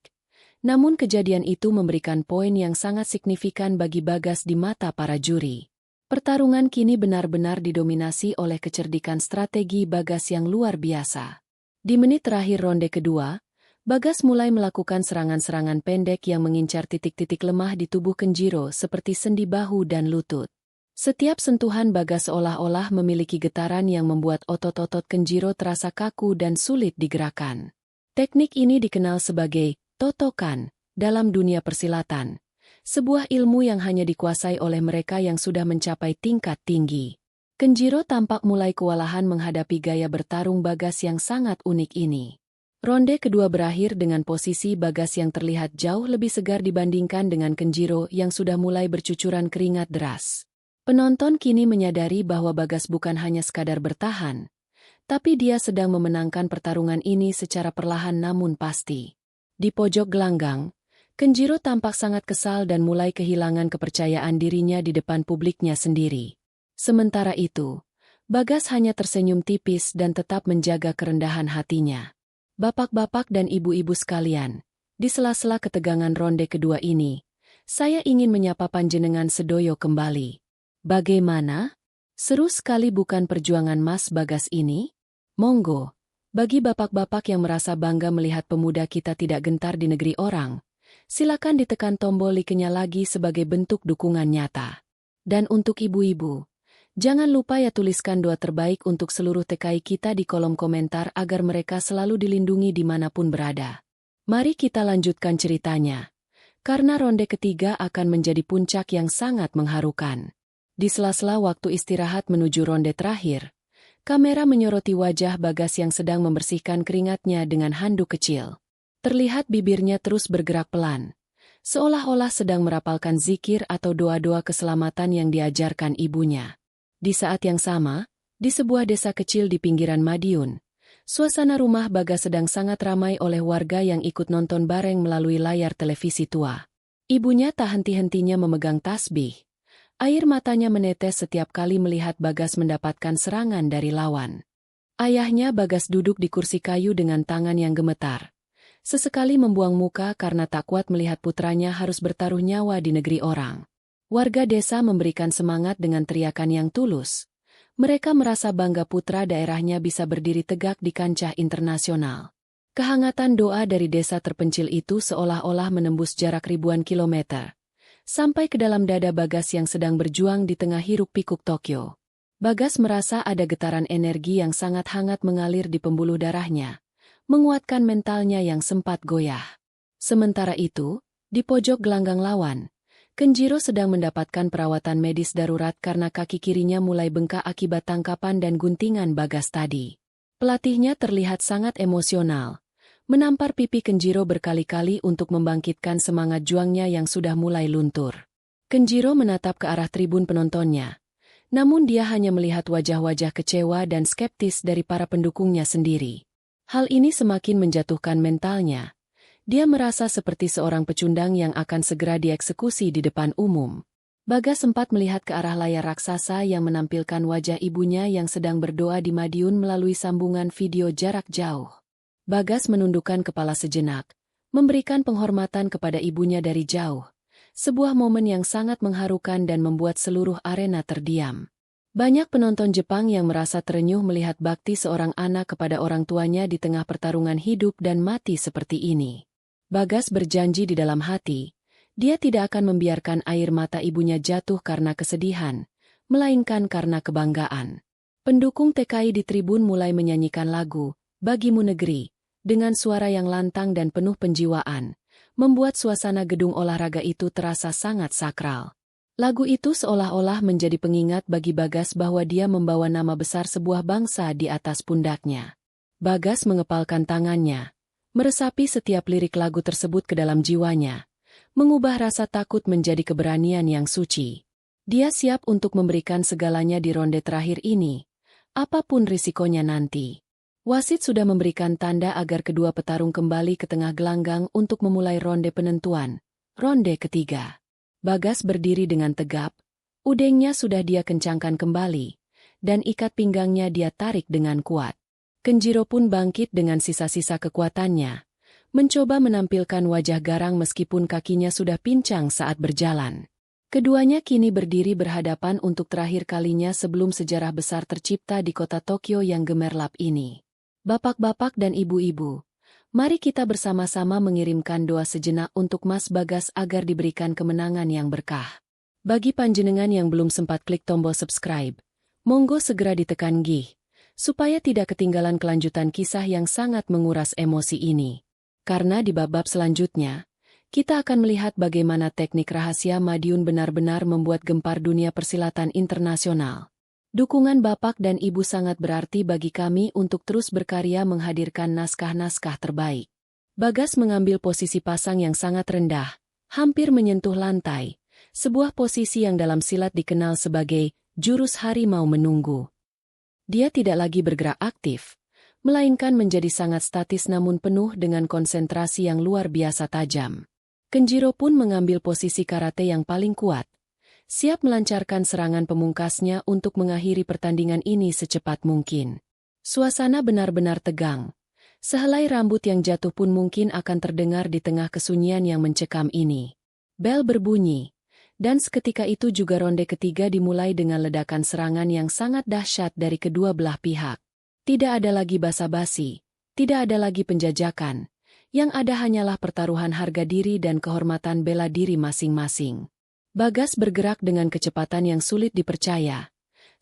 namun kejadian itu memberikan poin yang sangat signifikan bagi Bagas di mata para juri. Pertarungan kini benar-benar didominasi oleh kecerdikan strategi Bagas yang luar biasa. Di menit terakhir ronde kedua, Bagas mulai melakukan serangan-serangan pendek yang mengincar titik-titik lemah di tubuh Kenjiro seperti sendi bahu dan lutut. Setiap sentuhan Bagas seolah-olah memiliki getaran yang membuat otot-otot Kenjiro terasa kaku dan sulit digerakkan. Teknik ini dikenal sebagai totokan dalam dunia persilatan. Sebuah ilmu yang hanya dikuasai oleh mereka yang sudah mencapai tingkat tinggi. Kenjiro tampak mulai kewalahan menghadapi gaya bertarung Bagas yang sangat unik ini. Ronde kedua berakhir dengan posisi Bagas yang terlihat jauh lebih segar dibandingkan dengan Kenjiro yang sudah mulai bercucuran keringat deras. Penonton kini menyadari bahwa Bagas bukan hanya sekadar bertahan, tapi dia sedang memenangkan pertarungan ini secara perlahan namun pasti. Di pojok gelanggang, Kenjiro tampak sangat kesal dan mulai kehilangan kepercayaan dirinya di depan publiknya sendiri. Sementara itu, Bagas hanya tersenyum tipis dan tetap menjaga kerendahan hatinya. Bapak-bapak dan ibu-ibu sekalian, di sela-sela ketegangan ronde kedua ini, saya ingin menyapa panjenengan sedoyo kembali. Bagaimana? Seru sekali bukan perjuangan Mas Bagas ini? Monggo, Bagi bapak-bapak yang merasa bangga melihat pemuda kita tidak gentar di negeri orang, silakan ditekan tombol like-nya lagi sebagai bentuk dukungan nyata. Dan untuk ibu-ibu, jangan lupa ya tuliskan doa terbaik untuk seluruh TKI kita di kolom komentar agar mereka selalu dilindungi dimanapun berada. Mari kita lanjutkan ceritanya. Karena ronde ketiga akan menjadi puncak yang sangat mengharukan. Di sela-sela waktu istirahat menuju ronde terakhir, kamera menyoroti wajah Bagas yang sedang membersihkan keringatnya dengan handuk kecil. Terlihat bibirnya terus bergerak pelan, seolah-olah sedang merapalkan zikir atau doa-doa keselamatan yang diajarkan ibunya. Di saat yang sama, di sebuah desa kecil di pinggiran Madiun, suasana rumah Bagas sedang sangat ramai oleh warga yang ikut nonton bareng melalui layar televisi tua. Ibunya tak henti-hentinya memegang tasbih. Air matanya menetes setiap kali melihat Bagas mendapatkan serangan dari lawan. Ayahnya Bagas duduk di kursi kayu dengan tangan yang gemetar. Sesekali membuang muka karena tak kuat melihat putranya harus bertaruh nyawa di negeri orang. Warga desa memberikan semangat dengan teriakan yang tulus. Mereka merasa bangga putra daerahnya bisa berdiri tegak di kancah internasional. Kehangatan doa dari desa terpencil itu seolah-olah menembus jarak ribuan kilometer, sampai ke dalam dada Bagas yang sedang berjuang di tengah hiruk-pikuk Tokyo. Bagas merasa ada getaran energi yang sangat hangat mengalir di pembuluh darahnya, menguatkan mentalnya yang sempat goyah. Sementara itu, di pojok gelanggang lawan, Kenjiro sedang mendapatkan perawatan medis darurat karena kaki kirinya mulai bengkak akibat tangkapan dan guntingan Bagas tadi. Pelatihnya terlihat sangat emosional, menampar pipi Kenjiro berkali-kali untuk membangkitkan semangat juangnya yang sudah mulai luntur. Kenjiro menatap ke arah tribun penontonnya, namun dia hanya melihat wajah-wajah kecewa dan skeptis dari para pendukungnya sendiri. Hal ini semakin menjatuhkan mentalnya. Dia merasa seperti seorang pecundang yang akan segera dieksekusi di depan umum. Bagas sempat melihat ke arah layar raksasa yang menampilkan wajah ibunya yang sedang berdoa di Madiun melalui sambungan video jarak jauh. Bagas menundukkan kepala sejenak, memberikan penghormatan kepada ibunya dari jauh. Sebuah momen yang sangat mengharukan dan membuat seluruh arena terdiam. Banyak penonton Jepang yang merasa terenyuh melihat bakti seorang anak kepada orang tuanya di tengah pertarungan hidup dan mati seperti ini. Bagas berjanji di dalam hati, dia tidak akan membiarkan air mata ibunya jatuh karena kesedihan, melainkan karena kebanggaan. Pendukung TKI di tribun mulai menyanyikan lagu, Bagimu Negeri, dengan suara yang lantang dan penuh penjiwaan, membuat suasana gedung olahraga itu terasa sangat sakral. Lagu itu seolah-olah menjadi pengingat bagi Bagas bahwa dia membawa nama besar sebuah bangsa di atas pundaknya. Bagas mengepalkan tangannya, meresapi setiap lirik lagu tersebut ke dalam jiwanya, mengubah rasa takut menjadi keberanian yang suci. Dia siap untuk memberikan segalanya di ronde terakhir ini, apapun risikonya nanti. Wasit sudah memberikan tanda agar kedua petarung kembali ke tengah gelanggang untuk memulai ronde penentuan, ronde ketiga. Bagas berdiri dengan tegap, udengnya sudah dia kencangkan kembali, dan ikat pinggangnya dia tarik dengan kuat. Kenjiro pun bangkit dengan sisa-sisa kekuatannya, mencoba menampilkan wajah garang meskipun kakinya sudah pincang saat berjalan. Keduanya kini berdiri berhadapan untuk terakhir kalinya sebelum sejarah besar tercipta di kota Tokyo yang gemerlap ini. Bapak-bapak dan ibu-ibu, mari kita bersama-sama mengirimkan doa sejenak untuk Mas Bagas agar diberikan kemenangan yang berkah. Bagi panjenengan yang belum sempat klik tombol subscribe, monggo segera ditekan gih, supaya tidak ketinggalan kelanjutan kisah yang sangat menguras emosi ini. Karena di bab-bab selanjutnya, kita akan melihat bagaimana teknik rahasia Madiun benar-benar membuat gempar dunia persilatan internasional. Dukungan Bapak dan Ibu sangat berarti bagi kami untuk terus berkarya menghadirkan naskah-naskah terbaik. Bagas mengambil posisi pasang yang sangat rendah, hampir menyentuh lantai, sebuah posisi yang dalam silat dikenal sebagai jurus harimau menunggu. Dia tidak lagi bergerak aktif, melainkan menjadi sangat statis namun penuh dengan konsentrasi yang luar biasa tajam. Kenjiro pun mengambil posisi karate yang paling kuat, siap melancarkan serangan pemungkasnya untuk mengakhiri pertandingan ini secepat mungkin. Suasana benar-benar tegang. Sehelai rambut yang jatuh pun mungkin akan terdengar di tengah kesunyian yang mencekam ini. Bel berbunyi. Dan seketika itu juga ronde ketiga dimulai dengan ledakan serangan yang sangat dahsyat dari kedua belah pihak. Tidak ada lagi basa-basi, tidak ada lagi penjajakan. Yang ada hanyalah pertaruhan harga diri dan kehormatan bela diri masing-masing. Bagas bergerak dengan kecepatan yang sulit dipercaya.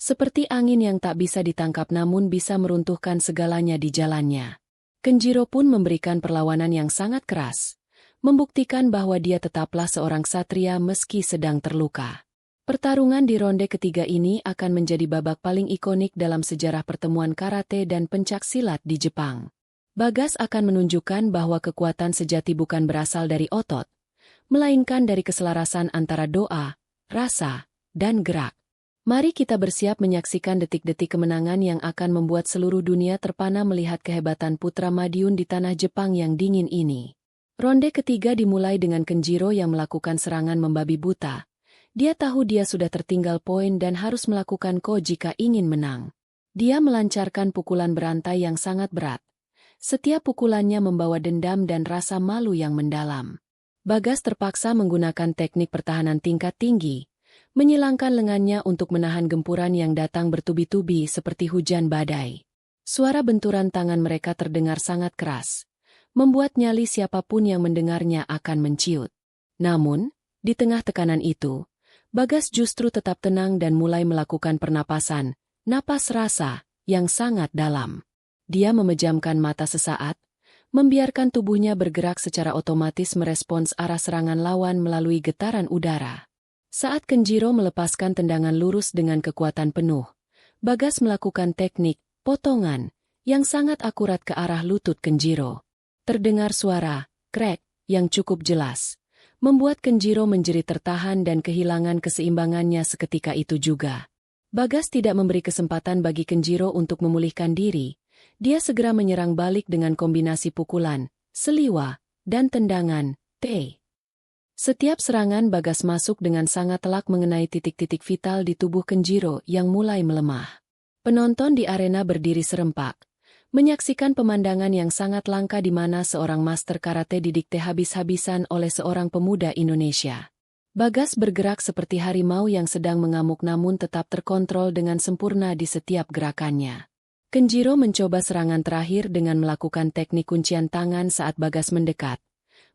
Seperti angin yang tak bisa ditangkap namun bisa meruntuhkan segalanya di jalannya. Kenjiro pun memberikan perlawanan yang sangat keras, membuktikan bahwa dia tetaplah seorang ksatria meski sedang terluka. Pertarungan di ronde ketiga ini akan menjadi babak paling ikonik dalam sejarah pertemuan karate dan pencaksilat di Jepang. Bagas akan menunjukkan bahwa kekuatan sejati bukan berasal dari otot, melainkan dari keselarasan antara doa, rasa, dan gerak. Mari kita bersiap menyaksikan detik-detik kemenangan yang akan membuat seluruh dunia terpana melihat kehebatan putra Madiun di tanah Jepang yang dingin ini. Ronde ketiga dimulai dengan Kenjiro yang melakukan serangan membabi buta. Dia tahu dia sudah tertinggal poin dan harus melakukan ko jika ingin menang. Dia melancarkan pukulan berantai yang sangat berat. Setiap pukulannya membawa dendam dan rasa malu yang mendalam. Bagas terpaksa menggunakan teknik pertahanan tingkat tinggi, menyilangkan lengannya untuk menahan gempuran yang datang bertubi-tubi seperti hujan badai. Suara benturan tangan mereka terdengar sangat keras, membuat nyali siapapun yang mendengarnya akan menciut. Namun, di tengah tekanan itu, Bagas justru tetap tenang dan mulai melakukan pernapasan, napas rasa, yang sangat dalam. Dia memejamkan mata sesaat, membiarkan tubuhnya bergerak secara otomatis merespons arah serangan lawan melalui getaran udara. Saat Kenjiro melepaskan tendangan lurus dengan kekuatan penuh, Bagas melakukan teknik potongan yang sangat akurat ke arah lutut Kenjiro. Terdengar suara krek yang cukup jelas, membuat Kenjiro menjerit tertahan dan kehilangan keseimbangannya seketika itu juga. Bagas tidak memberi kesempatan bagi Kenjiro untuk memulihkan diri. Dia segera menyerang balik dengan kombinasi pukulan, seliwa, dan tendangan, Setiap serangan Bagas masuk dengan sangat telak mengenai titik-titik vital di tubuh Kenjiro yang mulai melemah. Penonton di arena berdiri serempak, menyaksikan pemandangan yang sangat langka di mana seorang master karate didikte habis-habisan oleh seorang pemuda Indonesia. Bagas bergerak seperti harimau yang sedang mengamuk namun tetap terkontrol dengan sempurna di setiap gerakannya. Kenjiro mencoba serangan terakhir dengan melakukan teknik kuncian tangan saat Bagas mendekat,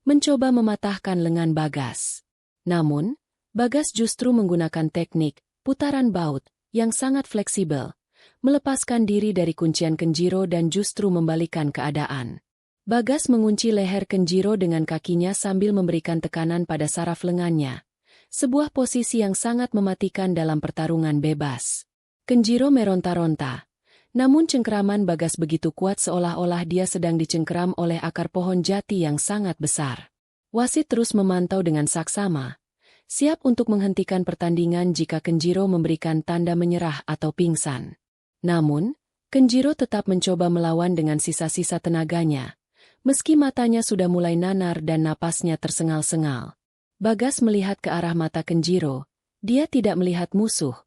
mencoba mematahkan lengan Bagas. Namun, Bagas justru menggunakan teknik putaran baut yang sangat fleksibel, melepaskan diri dari kuncian Kenjiro dan justru membalikan keadaan. Bagas mengunci leher Kenjiro dengan kakinya sambil memberikan tekanan pada saraf lengannya, sebuah posisi yang sangat mematikan dalam pertarungan bebas. Kenjiro meronta-ronta, namun cengkeraman Bagas begitu kuat seolah-olah dia sedang dicengkeram oleh akar pohon jati yang sangat besar. Wasit terus memantau dengan saksama, siap untuk menghentikan pertandingan jika Kenjiro memberikan tanda menyerah atau pingsan. Namun, Kenjiro tetap mencoba melawan dengan sisa-sisa tenaganya, meski matanya sudah mulai nanar dan napasnya tersengal-sengal. Bagas melihat ke arah mata Kenjiro, dia tidak melihat musuh,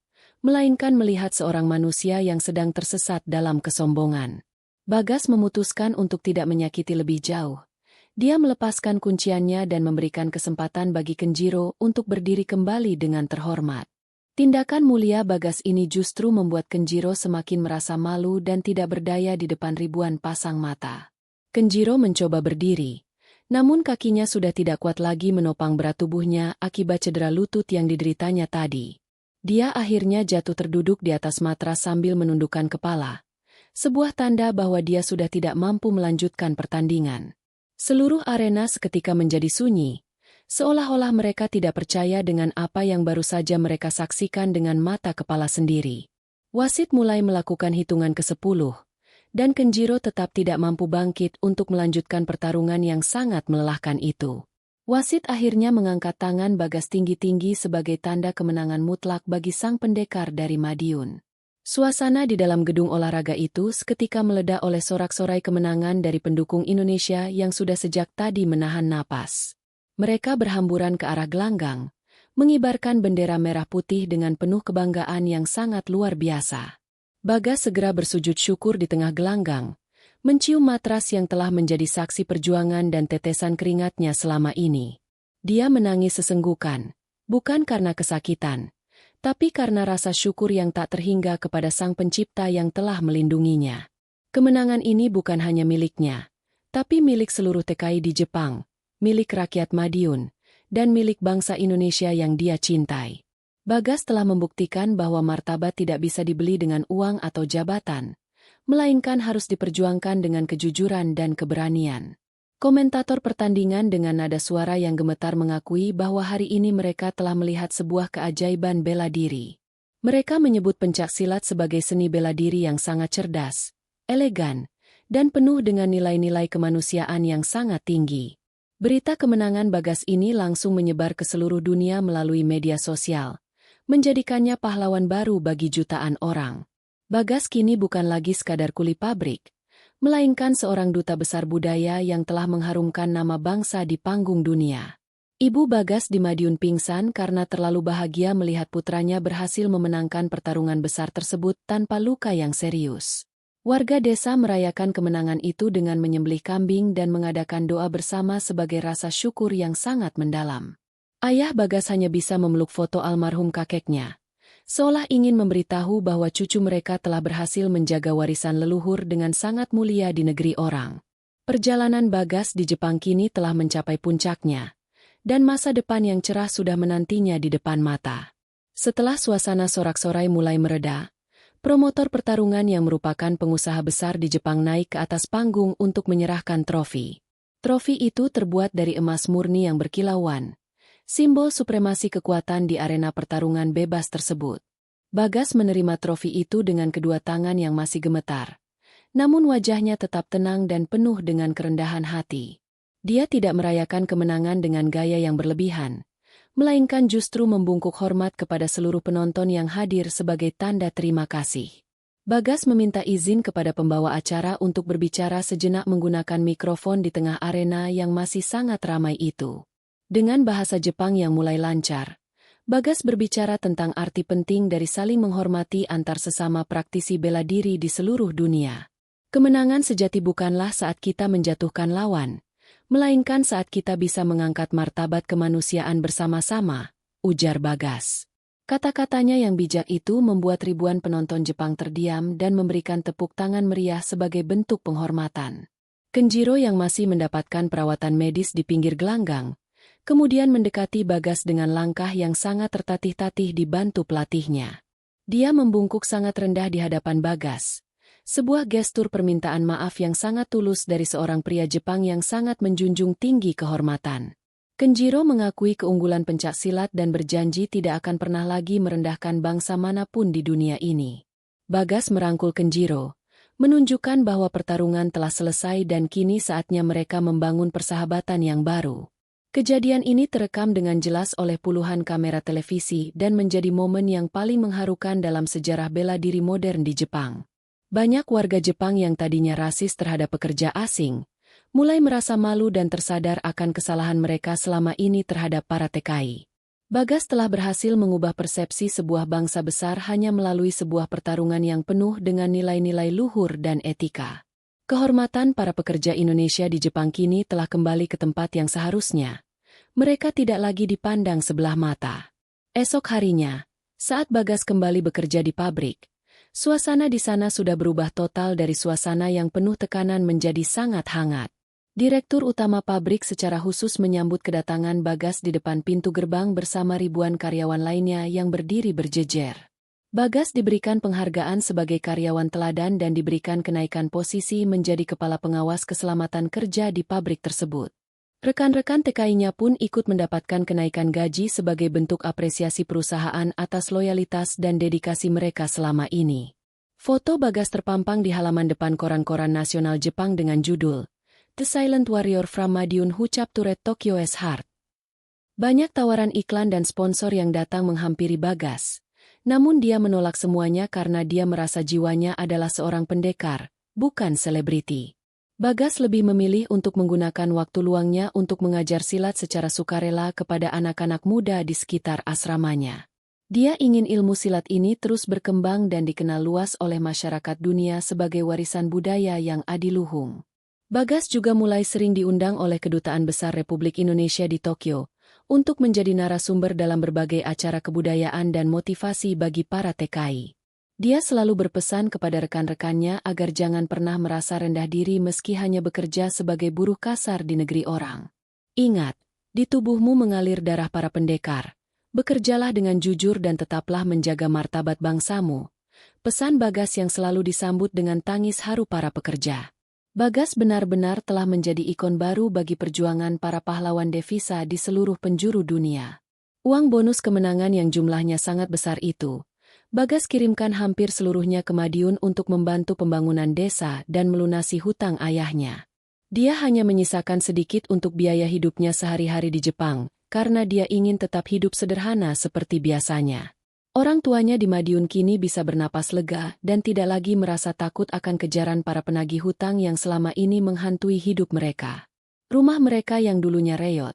melainkan melihat seorang manusia yang sedang tersesat dalam kesombongan. Bagas memutuskan untuk tidak menyakiti lebih jauh. Dia melepaskan kunciannya dan memberikan kesempatan bagi Kenjiro untuk berdiri kembali dengan terhormat. Tindakan mulia Bagas ini justru membuat Kenjiro semakin merasa malu dan tidak berdaya di depan ribuan pasang mata. Kenjiro mencoba berdiri, namun kakinya sudah tidak kuat lagi menopang berat tubuhnya akibat cedera lutut yang dideritanya tadi. Dia akhirnya jatuh terduduk di atas matras sambil menundukkan kepala, sebuah tanda bahwa dia sudah tidak mampu melanjutkan pertandingan. Seluruh arena seketika menjadi sunyi, seolah-olah mereka tidak percaya dengan apa yang baru saja mereka saksikan dengan mata kepala sendiri. Wasit mulai melakukan hitungan ke-10, dan Kenjiro tetap tidak mampu bangkit untuk melanjutkan pertarungan yang sangat melelahkan itu. Wasit akhirnya mengangkat tangan Bagas tinggi-tinggi sebagai tanda kemenangan mutlak bagi sang pendekar dari Madiun. Suasana di dalam gedung olahraga itu seketika meledak oleh sorak-sorai kemenangan dari pendukung Indonesia yang sudah sejak tadi menahan napas. Mereka berhamburan ke arah gelanggang, mengibarkan bendera merah putih dengan penuh kebanggaan yang sangat luar biasa. Bagas segera bersujud syukur di tengah gelanggang, mencium matras yang telah menjadi saksi perjuangan dan tetesan keringatnya selama ini. Dia menangis sesenggukan, bukan karena kesakitan, tapi karena rasa syukur yang tak terhingga kepada Sang Pencipta yang telah melindunginya. Kemenangan ini bukan hanya miliknya, tapi milik seluruh TKI di Jepang, milik rakyat Madiun, dan milik bangsa Indonesia yang dia cintai. Bagas telah membuktikan bahwa martabat tidak bisa dibeli dengan uang atau jabatan, melainkan harus diperjuangkan dengan kejujuran dan keberanian. Komentator pertandingan dengan nada suara yang gemetar mengakui bahwa hari ini mereka telah melihat sebuah keajaiban bela diri. Mereka menyebut pencaksilat sebagai seni bela diri yang sangat cerdas, elegan, dan penuh dengan nilai-nilai kemanusiaan yang sangat tinggi. Berita kemenangan Bagas ini langsung menyebar ke seluruh dunia melalui media sosial, menjadikannya pahlawan baru bagi jutaan orang. Bagas kini bukan lagi sekadar kuli pabrik, melainkan seorang duta besar budaya yang telah mengharumkan nama bangsa di panggung dunia. Ibu Bagas di Madiun pingsan karena terlalu bahagia melihat putranya berhasil memenangkan pertarungan besar tersebut tanpa luka yang serius. Warga desa merayakan kemenangan itu dengan menyembelih kambing dan mengadakan doa bersama sebagai rasa syukur yang sangat mendalam. Ayah Bagas hanya bisa memeluk foto almarhum kakeknya, seolah ingin memberitahu bahwa cucu mereka telah berhasil menjaga warisan leluhur dengan sangat mulia di negeri orang. Perjalanan Bagas di Jepang kini telah mencapai puncaknya, dan masa depan yang cerah sudah menantinya di depan mata. Setelah suasana sorak-sorai mulai mereda, promotor pertarungan yang merupakan pengusaha besar di Jepang naik ke atas panggung untuk menyerahkan trofi. Trofi itu terbuat dari emas murni yang berkilauan, simbol supremasi kekuatan di arena pertarungan bebas tersebut. Bagas menerima trofi itu dengan kedua tangan yang masih gemetar, namun wajahnya tetap tenang dan penuh dengan kerendahan hati. Dia tidak merayakan kemenangan dengan gaya yang berlebihan, melainkan justru membungkuk hormat kepada seluruh penonton yang hadir sebagai tanda terima kasih. Bagas meminta izin kepada pembawa acara untuk berbicara sejenak menggunakan mikrofon di tengah arena yang masih sangat ramai itu. Dengan bahasa Jepang yang mulai lancar, Bagas berbicara tentang arti penting dari saling menghormati antar sesama praktisi bela diri di seluruh dunia. Kemenangan sejati bukanlah saat kita menjatuhkan lawan, melainkan saat kita bisa mengangkat martabat kemanusiaan bersama-sama, ujar Bagas. Kata-katanya yang bijak itu membuat ribuan penonton Jepang terdiam dan memberikan tepuk tangan meriah sebagai bentuk penghormatan. Kenjiro yang masih mendapatkan perawatan medis di pinggir gelanggang, kemudian mendekati Bagas dengan langkah yang sangat tertatih-tatih dibantu pelatihnya. Dia membungkuk sangat rendah di hadapan Bagas. Sebuah gestur permintaan maaf yang sangat tulus dari seorang pria Jepang yang sangat menjunjung tinggi kehormatan. Kenjiro mengakui keunggulan pencaksilat dan berjanji tidak akan pernah lagi merendahkan bangsa manapun di dunia ini. Bagas merangkul Kenjiro, menunjukkan bahwa pertarungan telah selesai dan kini saatnya mereka membangun persahabatan yang baru. Kejadian ini terekam dengan jelas oleh puluhan kamera televisi dan menjadi momen yang paling mengharukan dalam sejarah bela diri modern di Jepang. Banyak warga Jepang yang tadinya rasis terhadap pekerja asing, mulai merasa malu dan tersadar akan kesalahan mereka selama ini terhadap para TKI. Bagas telah berhasil mengubah persepsi sebuah bangsa besar hanya melalui sebuah pertarungan yang penuh dengan nilai-nilai luhur dan etika. Kehormatan para pekerja Indonesia di Jepang kini telah kembali ke tempat yang seharusnya. Mereka tidak lagi dipandang sebelah mata. Esok harinya, saat Bagas kembali bekerja di pabrik, suasana di sana sudah berubah total dari suasana yang penuh tekanan menjadi sangat hangat. Direktur utama pabrik secara khusus menyambut kedatangan Bagas di depan pintu gerbang bersama ribuan karyawan lainnya yang berdiri berjejer. Bagas diberikan penghargaan sebagai karyawan teladan dan diberikan kenaikan posisi menjadi kepala pengawas keselamatan kerja di pabrik tersebut. Rekan-rekan TKI-nya pun ikut mendapatkan kenaikan gaji sebagai bentuk apresiasi perusahaan atas loyalitas dan dedikasi mereka selama ini. Foto Bagas terpampang di halaman depan koran-koran nasional Jepang dengan judul The Silent Warrior from Madiun Who Captured Tokyo's Heart. Banyak tawaran iklan dan sponsor yang datang menghampiri Bagas, namun dia menolak semuanya karena dia merasa jiwanya adalah seorang pendekar, bukan selebriti. Bagas lebih memilih untuk menggunakan waktu luangnya untuk mengajar silat secara sukarela kepada anak-anak muda di sekitar asramanya. Dia ingin ilmu silat ini terus berkembang dan dikenal luas oleh masyarakat dunia sebagai warisan budaya yang adiluhung. Bagas juga mulai sering diundang oleh Kedutaan Besar Republik Indonesia di Tokyo untuk menjadi narasumber dalam berbagai acara kebudayaan dan motivasi bagi para TKI. Dia selalu berpesan kepada rekan-rekannya agar jangan pernah merasa rendah diri meski hanya bekerja sebagai buruh kasar di negeri orang. Ingat, di tubuhmu mengalir darah para pendekar. Bekerjalah dengan jujur dan tetaplah menjaga martabat bangsamu. Pesan Bagas yang selalu disambut dengan tangis haru para pekerja. Bagas benar-benar telah menjadi ikon baru bagi perjuangan para pahlawan devisa di seluruh penjuru dunia. Uang bonus kemenangan yang jumlahnya sangat besar itu, Bagas kirimkan hampir seluruhnya ke Madiun untuk membantu pembangunan desa dan melunasi hutang ayahnya. Dia hanya menyisakan sedikit untuk biaya hidupnya sehari-hari di Jepang, karena dia ingin tetap hidup sederhana seperti biasanya. Orang tuanya di Madiun kini bisa bernapas lega dan tidak lagi merasa takut akan kejaran para penagih hutang yang selama ini menghantui hidup mereka. Rumah mereka yang dulunya reot,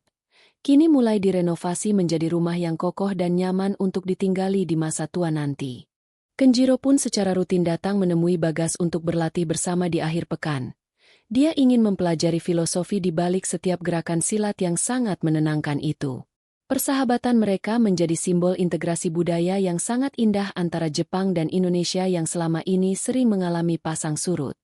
kini mulai direnovasi menjadi rumah yang kokoh dan nyaman untuk ditinggali di masa tua nanti. Kenjiro pun secara rutin datang menemui Bagas untuk berlatih bersama di akhir pekan. Dia ingin mempelajari filosofi di balik setiap gerakan silat yang sangat menenangkan itu. Persahabatan mereka menjadi simbol integrasi budaya yang sangat indah antara Jepang dan Indonesia yang selama ini sering mengalami pasang surut.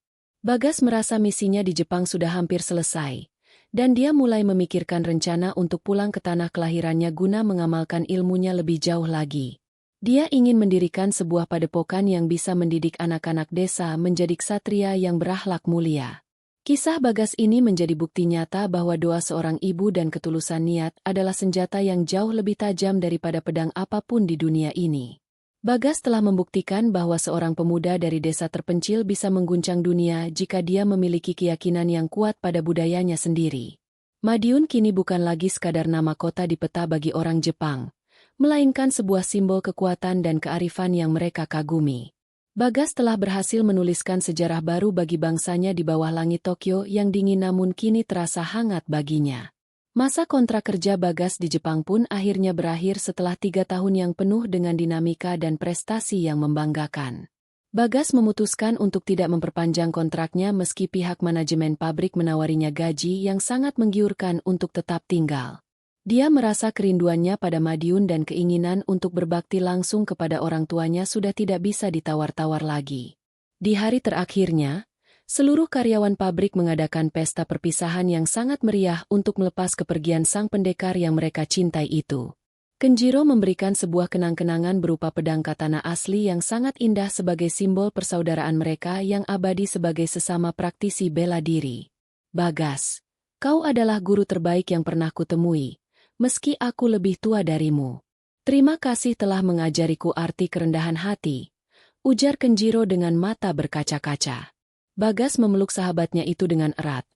Bagas merasa misinya di Jepang sudah hampir selesai, dan dia mulai memikirkan rencana untuk pulang ke tanah kelahirannya guna mengamalkan ilmunya lebih jauh lagi. Dia ingin mendirikan sebuah padepokan yang bisa mendidik anak-anak desa menjadi ksatria yang berakhlak mulia. Kisah Bagas ini menjadi bukti nyata bahwa doa seorang ibu dan ketulusan niat adalah senjata yang jauh lebih tajam daripada pedang apapun di dunia ini. Bagas telah membuktikan bahwa seorang pemuda dari desa terpencil bisa mengguncang dunia jika dia memiliki keyakinan yang kuat pada budayanya sendiri. Madiun kini bukan lagi sekadar nama kota di peta bagi orang Jepang, melainkan sebuah simbol kekuatan dan kearifan yang mereka kagumi. Bagas telah berhasil menuliskan sejarah baru bagi bangsanya di bawah langit Tokyo yang dingin namun kini terasa hangat baginya. Masa kontrak kerja Bagas di Jepang pun akhirnya berakhir setelah 3 tahun yang penuh dengan dinamika dan prestasi yang membanggakan. Bagas memutuskan untuk tidak memperpanjang kontraknya meski pihak manajemen pabrik menawarinya gaji yang sangat menggiurkan untuk tetap tinggal. Dia merasa kerinduannya pada Madiun dan keinginan untuk berbakti langsung kepada orang tuanya sudah tidak bisa ditawar-tawar lagi. Di hari terakhirnya, seluruh karyawan pabrik mengadakan pesta perpisahan yang sangat meriah untuk melepas kepergian sang pendekar yang mereka cintai itu. Kenjiro memberikan sebuah kenang-kenangan berupa pedang katana asli yang sangat indah sebagai simbol persaudaraan mereka yang abadi sebagai sesama praktisi bela diri. Bagas, kau adalah guru terbaik yang pernah kutemui. Meski aku lebih tua darimu. Terima kasih telah mengajariku arti kerendahan hati, ujar Kenjiro dengan mata berkaca-kaca. Bagas memeluk sahabatnya itu dengan erat,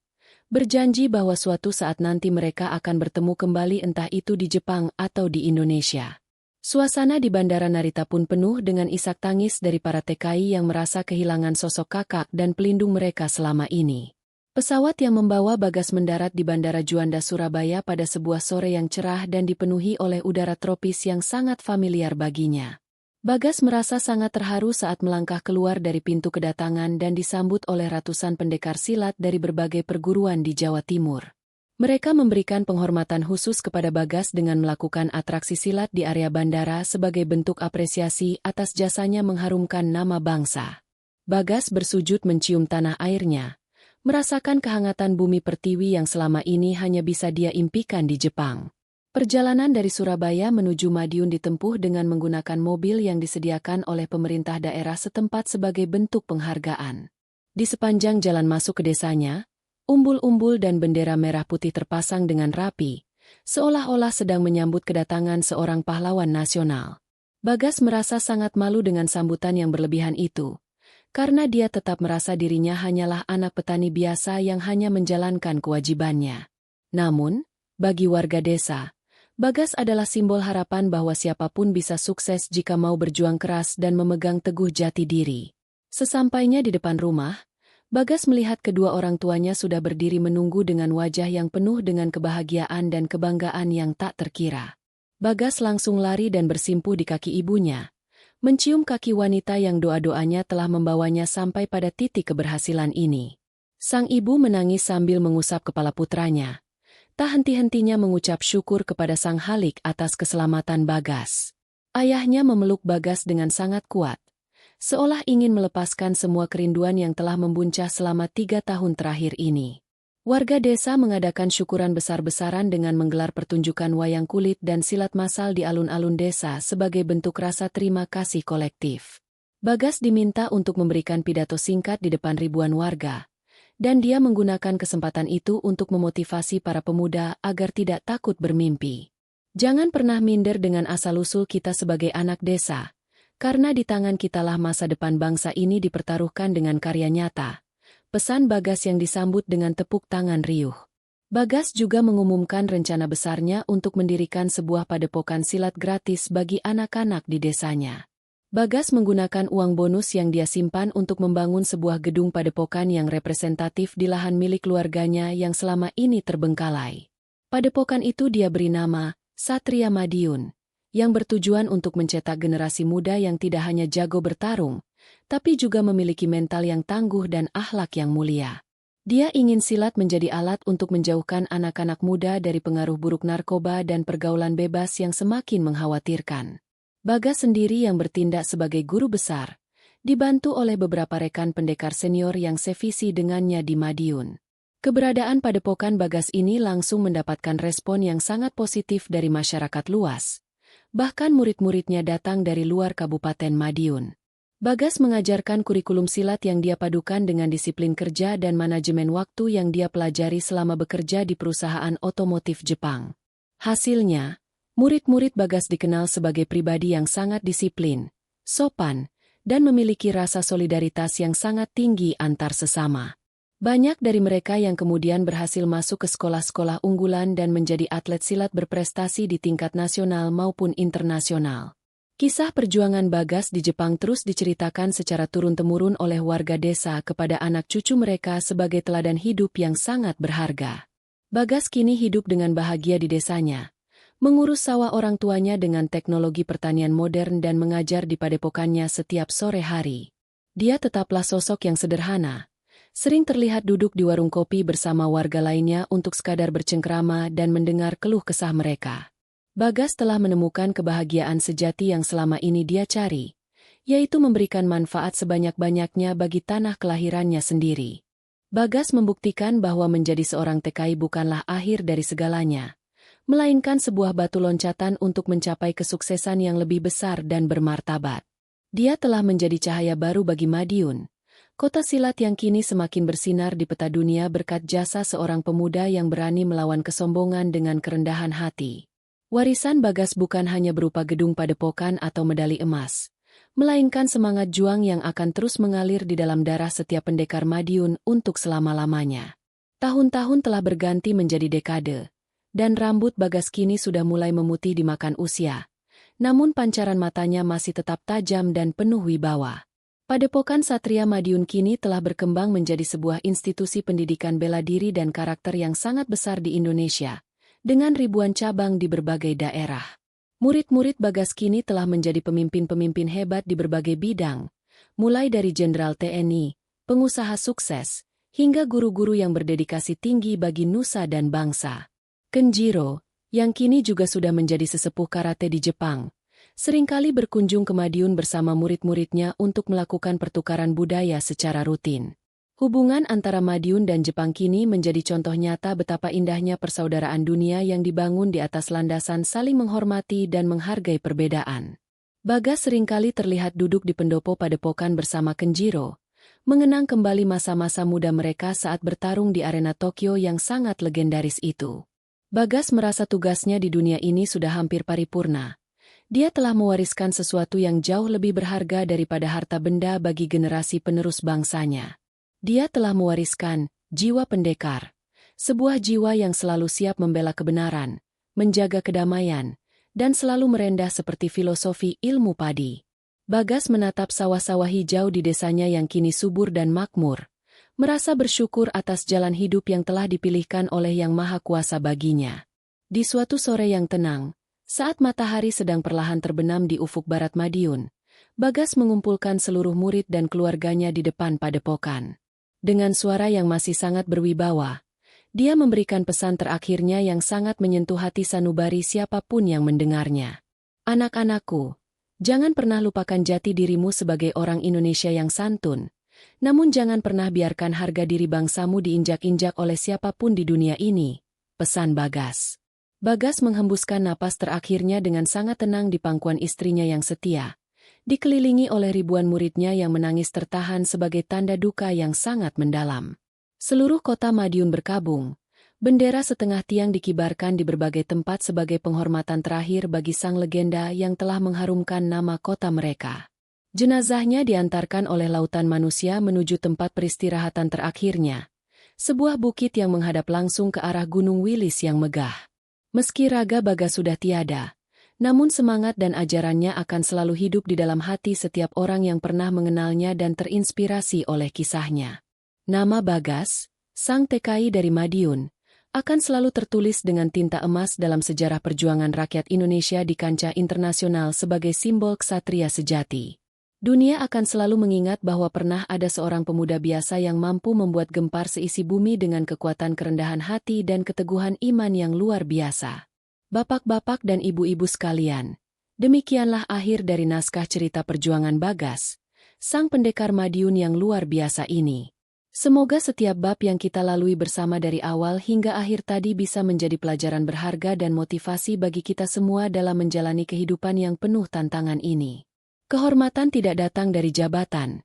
berjanji bahwa suatu saat nanti mereka akan bertemu kembali entah itu di Jepang atau di Indonesia. Suasana di Bandara Narita pun penuh dengan isak tangis dari para TKI yang merasa kehilangan sosok kakak dan pelindung mereka selama ini. Pesawat yang membawa Bagas mendarat di Bandara Juanda Surabaya pada sebuah sore yang cerah dan dipenuhi oleh udara tropis yang sangat familiar baginya. Bagas merasa sangat terharu saat melangkah keluar dari pintu kedatangan dan disambut oleh ratusan pendekar silat dari berbagai perguruan di Jawa Timur. Mereka memberikan penghormatan khusus kepada Bagas dengan melakukan atraksi silat di area bandara sebagai bentuk apresiasi atas jasanya mengharumkan nama bangsa. Bagas bersujud mencium tanah airnya, merasakan kehangatan bumi pertiwi yang selama ini hanya bisa dia impikan di Jepang. Perjalanan dari Surabaya menuju Madiun ditempuh dengan menggunakan mobil yang disediakan oleh pemerintah daerah setempat sebagai bentuk penghargaan. Di sepanjang jalan masuk ke desanya, umbul-umbul dan bendera merah putih terpasang dengan rapi, seolah-olah sedang menyambut kedatangan seorang pahlawan nasional. Bagas merasa sangat malu dengan sambutan yang berlebihan itu, karena dia tetap merasa dirinya hanyalah anak petani biasa yang hanya menjalankan kewajibannya. Namun, bagi warga desa, Bagas adalah simbol harapan bahwa siapapun bisa sukses jika mau berjuang keras dan memegang teguh jati diri. Sesampainya di depan rumah, Bagas melihat kedua orang tuanya sudah berdiri menunggu dengan wajah yang penuh dengan kebahagiaan dan kebanggaan yang tak terkira. Bagas langsung lari dan bersimpuh di kaki ibunya, mencium kaki wanita yang doa-doanya telah membawanya sampai pada titik keberhasilan ini. Sang ibu menangis sambil mengusap kepala putranya. Tak henti-hentinya mengucap syukur kepada Sang Halik atas keselamatan Bagas. Ayahnya memeluk Bagas dengan sangat kuat, seolah ingin melepaskan semua kerinduan yang telah membuncah selama 3 tahun terakhir ini. Warga desa mengadakan syukuran besar-besaran dengan menggelar pertunjukan wayang kulit dan silat massal di alun-alun desa sebagai bentuk rasa terima kasih kolektif. Bagas diminta untuk memberikan pidato singkat di depan ribuan warga, dan dia menggunakan kesempatan itu untuk memotivasi para pemuda agar tidak takut bermimpi. Jangan pernah minder dengan asal-usul kita sebagai anak desa, karena di tangan kitalah masa depan bangsa ini dipertaruhkan dengan karya nyata. Pesan Bagas yang disambut dengan tepuk tangan riuh. Bagas juga mengumumkan rencana besarnya untuk mendirikan sebuah padepokan silat gratis bagi anak-anak di desanya. Bagas menggunakan uang bonus yang dia simpan untuk membangun sebuah gedung padepokan yang representatif di lahan milik keluarganya yang selama ini terbengkalai. Padepokan itu dia beri nama Satria Madiun, yang bertujuan untuk mencetak generasi muda yang tidak hanya jago bertarung, tapi juga memiliki mental yang tangguh dan akhlak yang mulia. Dia ingin silat menjadi alat untuk menjauhkan anak-anak muda dari pengaruh buruk narkoba dan pergaulan bebas yang semakin mengkhawatirkan. Bagas sendiri yang bertindak sebagai guru besar, dibantu oleh beberapa rekan pendekar senior yang sevisi dengannya di Madiun. Keberadaan padepokan Bagas ini langsung mendapatkan respon yang sangat positif dari masyarakat luas. Bahkan murid-muridnya datang dari luar Kabupaten Madiun. Bagas mengajarkan kurikulum silat yang dia padukan dengan disiplin kerja dan manajemen waktu yang dia pelajari selama bekerja di perusahaan otomotif Jepang. Hasilnya, murid-murid Bagas dikenal sebagai pribadi yang sangat disiplin, sopan, dan memiliki rasa solidaritas yang sangat tinggi antar sesama. Banyak dari mereka yang kemudian berhasil masuk ke sekolah-sekolah unggulan dan menjadi atlet silat berprestasi di tingkat nasional maupun internasional. Kisah perjuangan Bagas di Jepang terus diceritakan secara turun-temurun oleh warga desa kepada anak cucu mereka sebagai teladan hidup yang sangat berharga. Bagas kini hidup dengan bahagia di desanya, mengurus sawah orang tuanya dengan teknologi pertanian modern dan mengajar di padepokannya setiap sore hari. Dia tetaplah sosok yang sederhana, sering terlihat duduk di warung kopi bersama warga lainnya untuk sekadar bercengkrama dan mendengar keluh kesah mereka. Bagas telah menemukan kebahagiaan sejati yang selama ini dia cari, yaitu memberikan manfaat sebanyak-banyaknya bagi tanah kelahirannya sendiri. Bagas membuktikan bahwa menjadi seorang TKI bukanlah akhir dari segalanya, melainkan sebuah batu loncatan untuk mencapai kesuksesan yang lebih besar dan bermartabat. Dia telah menjadi cahaya baru bagi Madiun, kota silat yang kini semakin bersinar di peta dunia berkat jasa seorang pemuda yang berani melawan kesombongan dengan kerendahan hati. Warisan Bagas bukan hanya berupa gedung padepokan atau medali emas, melainkan semangat juang yang akan terus mengalir di dalam darah setiap pendekar Madiun untuk selama-lamanya. Tahun-tahun telah berganti menjadi dekade, dan rambut Bagas kini sudah mulai memutih dimakan usia, namun pancaran matanya masih tetap tajam dan penuh wibawa. Padepokan Satria Madiun kini telah berkembang menjadi sebuah institusi pendidikan bela diri dan karakter yang sangat besar di Indonesia, dengan ribuan cabang di berbagai daerah. Murid-murid Bagas kini telah menjadi pemimpin-pemimpin hebat di berbagai bidang, mulai dari jenderal TNI, pengusaha sukses, hingga guru-guru yang berdedikasi tinggi bagi nusa dan bangsa. Kenjiro, yang kini juga sudah menjadi sesepuh karate di Jepang, seringkali berkunjung ke Madiun bersama murid-muridnya untuk melakukan pertukaran budaya secara rutin. Hubungan antara Madiun dan Jepang kini menjadi contoh nyata betapa indahnya persaudaraan dunia yang dibangun di atas landasan saling menghormati dan menghargai perbedaan. Bagas seringkali terlihat duduk di pendopo padepokan bersama Kenjiro, mengenang kembali masa-masa muda mereka saat bertarung di arena Tokyo yang sangat legendaris itu. Bagas merasa tugasnya di dunia ini sudah hampir paripurna. Dia telah mewariskan sesuatu yang jauh lebih berharga daripada harta benda bagi generasi penerus bangsanya. Dia telah mewariskan jiwa pendekar, sebuah jiwa yang selalu siap membela kebenaran, menjaga kedamaian, dan selalu merendah seperti filosofi ilmu padi. Bagas menatap sawah-sawah hijau di desanya yang kini subur dan makmur, merasa bersyukur atas jalan hidup yang telah dipilihkan oleh Yang Maha Kuasa baginya. Di suatu sore yang tenang, saat matahari sedang perlahan terbenam di ufuk barat Madiun, Bagas mengumpulkan seluruh murid dan keluarganya di depan padepokan. Dengan suara yang masih sangat berwibawa, dia memberikan pesan terakhirnya yang sangat menyentuh hati sanubari siapapun yang mendengarnya. Anak-anakku, Jangan pernah lupakan jati dirimu sebagai orang Indonesia yang santun. Namun jangan pernah biarkan harga diri bangsamu diinjak-injak oleh siapapun di dunia ini. Pesan Bagas. Bagas menghembuskan napas terakhirnya dengan sangat tenang di pangkuan istrinya yang setia. Dikelilingi oleh ribuan muridnya yang menangis tertahan sebagai tanda duka yang sangat mendalam. Seluruh kota Madiun berkabung. Bendera setengah tiang dikibarkan di berbagai tempat sebagai penghormatan terakhir bagi sang legenda yang telah mengharumkan nama kota mereka. Jenazahnya diantarkan oleh lautan manusia menuju tempat peristirahatan terakhirnya. Sebuah bukit yang menghadap langsung ke arah Gunung Wilis yang megah. Meski raga Bagas sudah tiada, namun semangat dan ajarannya akan selalu hidup di dalam hati setiap orang yang pernah mengenalnya dan terinspirasi oleh kisahnya. Nama Bagas, sang TKI dari Madiun, akan selalu tertulis dengan tinta emas dalam sejarah perjuangan rakyat Indonesia di kancah internasional sebagai simbol ksatria sejati. Dunia akan selalu mengingat bahwa pernah ada seorang pemuda biasa yang mampu membuat gempar seisi bumi dengan kekuatan kerendahan hati dan keteguhan iman yang luar biasa. Bapak-bapak dan ibu-ibu sekalian, demikianlah akhir dari naskah cerita perjuangan Bagas, sang pendekar Madiun yang luar biasa ini. Semoga setiap bab yang kita lalui bersama dari awal hingga akhir tadi bisa menjadi pelajaran berharga dan motivasi bagi kita semua dalam menjalani kehidupan yang penuh tantangan ini. Kehormatan tidak datang dari jabatan,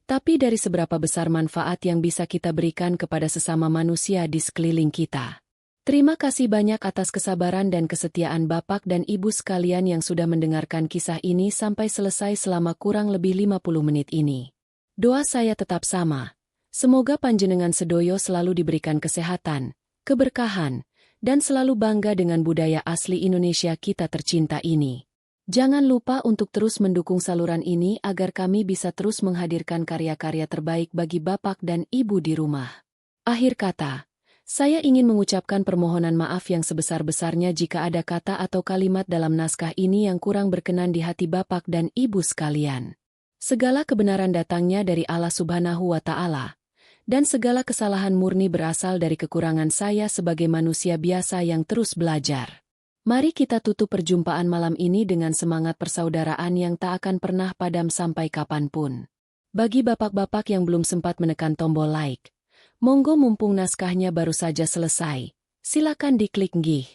tapi dari seberapa besar manfaat yang bisa kita berikan kepada sesama manusia di sekeliling kita. Terima kasih banyak atas kesabaran dan kesetiaan Bapak dan Ibu sekalian yang sudah mendengarkan kisah ini sampai selesai selama kurang lebih 50 menit ini. Doa saya tetap sama. Semoga panjenengan sedoyo selalu diberikan kesehatan, keberkahan, dan selalu bangga dengan budaya asli Indonesia kita tercinta ini. Jangan lupa untuk terus mendukung saluran ini agar kami bisa terus menghadirkan karya-karya terbaik bagi Bapak dan Ibu di rumah. Akhir kata, saya ingin mengucapkan permohonan maaf yang sebesar-besarnya jika ada kata atau kalimat dalam naskah ini yang kurang berkenan di hati Bapak dan Ibu sekalian. Segala kebenaran datangnya dari Allah Subhanahu wa Ta'ala. Dan segala kesalahan murni berasal dari kekurangan saya sebagai manusia biasa yang terus belajar. Mari kita tutup perjumpaan malam ini dengan semangat persaudaraan yang tak akan pernah padam sampai kapanpun. Bagi bapak-bapak yang belum sempat menekan tombol like, monggo mumpung naskahnya baru saja selesai, silakan diklik nggih.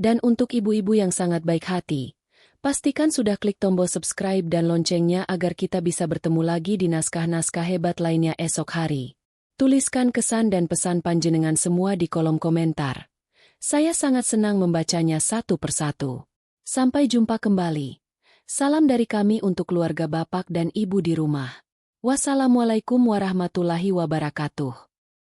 Dan untuk ibu-ibu yang sangat baik hati, pastikan sudah klik tombol subscribe dan loncengnya agar kita bisa bertemu lagi di naskah-naskah hebat lainnya esok hari. Tuliskan kesan dan pesan panjenengan semua di kolom komentar. Saya sangat senang membacanya satu persatu. Sampai jumpa kembali. Salam dari kami untuk keluarga Bapak dan Ibu di rumah. Wassalamualaikum warahmatullahi wabarakatuh.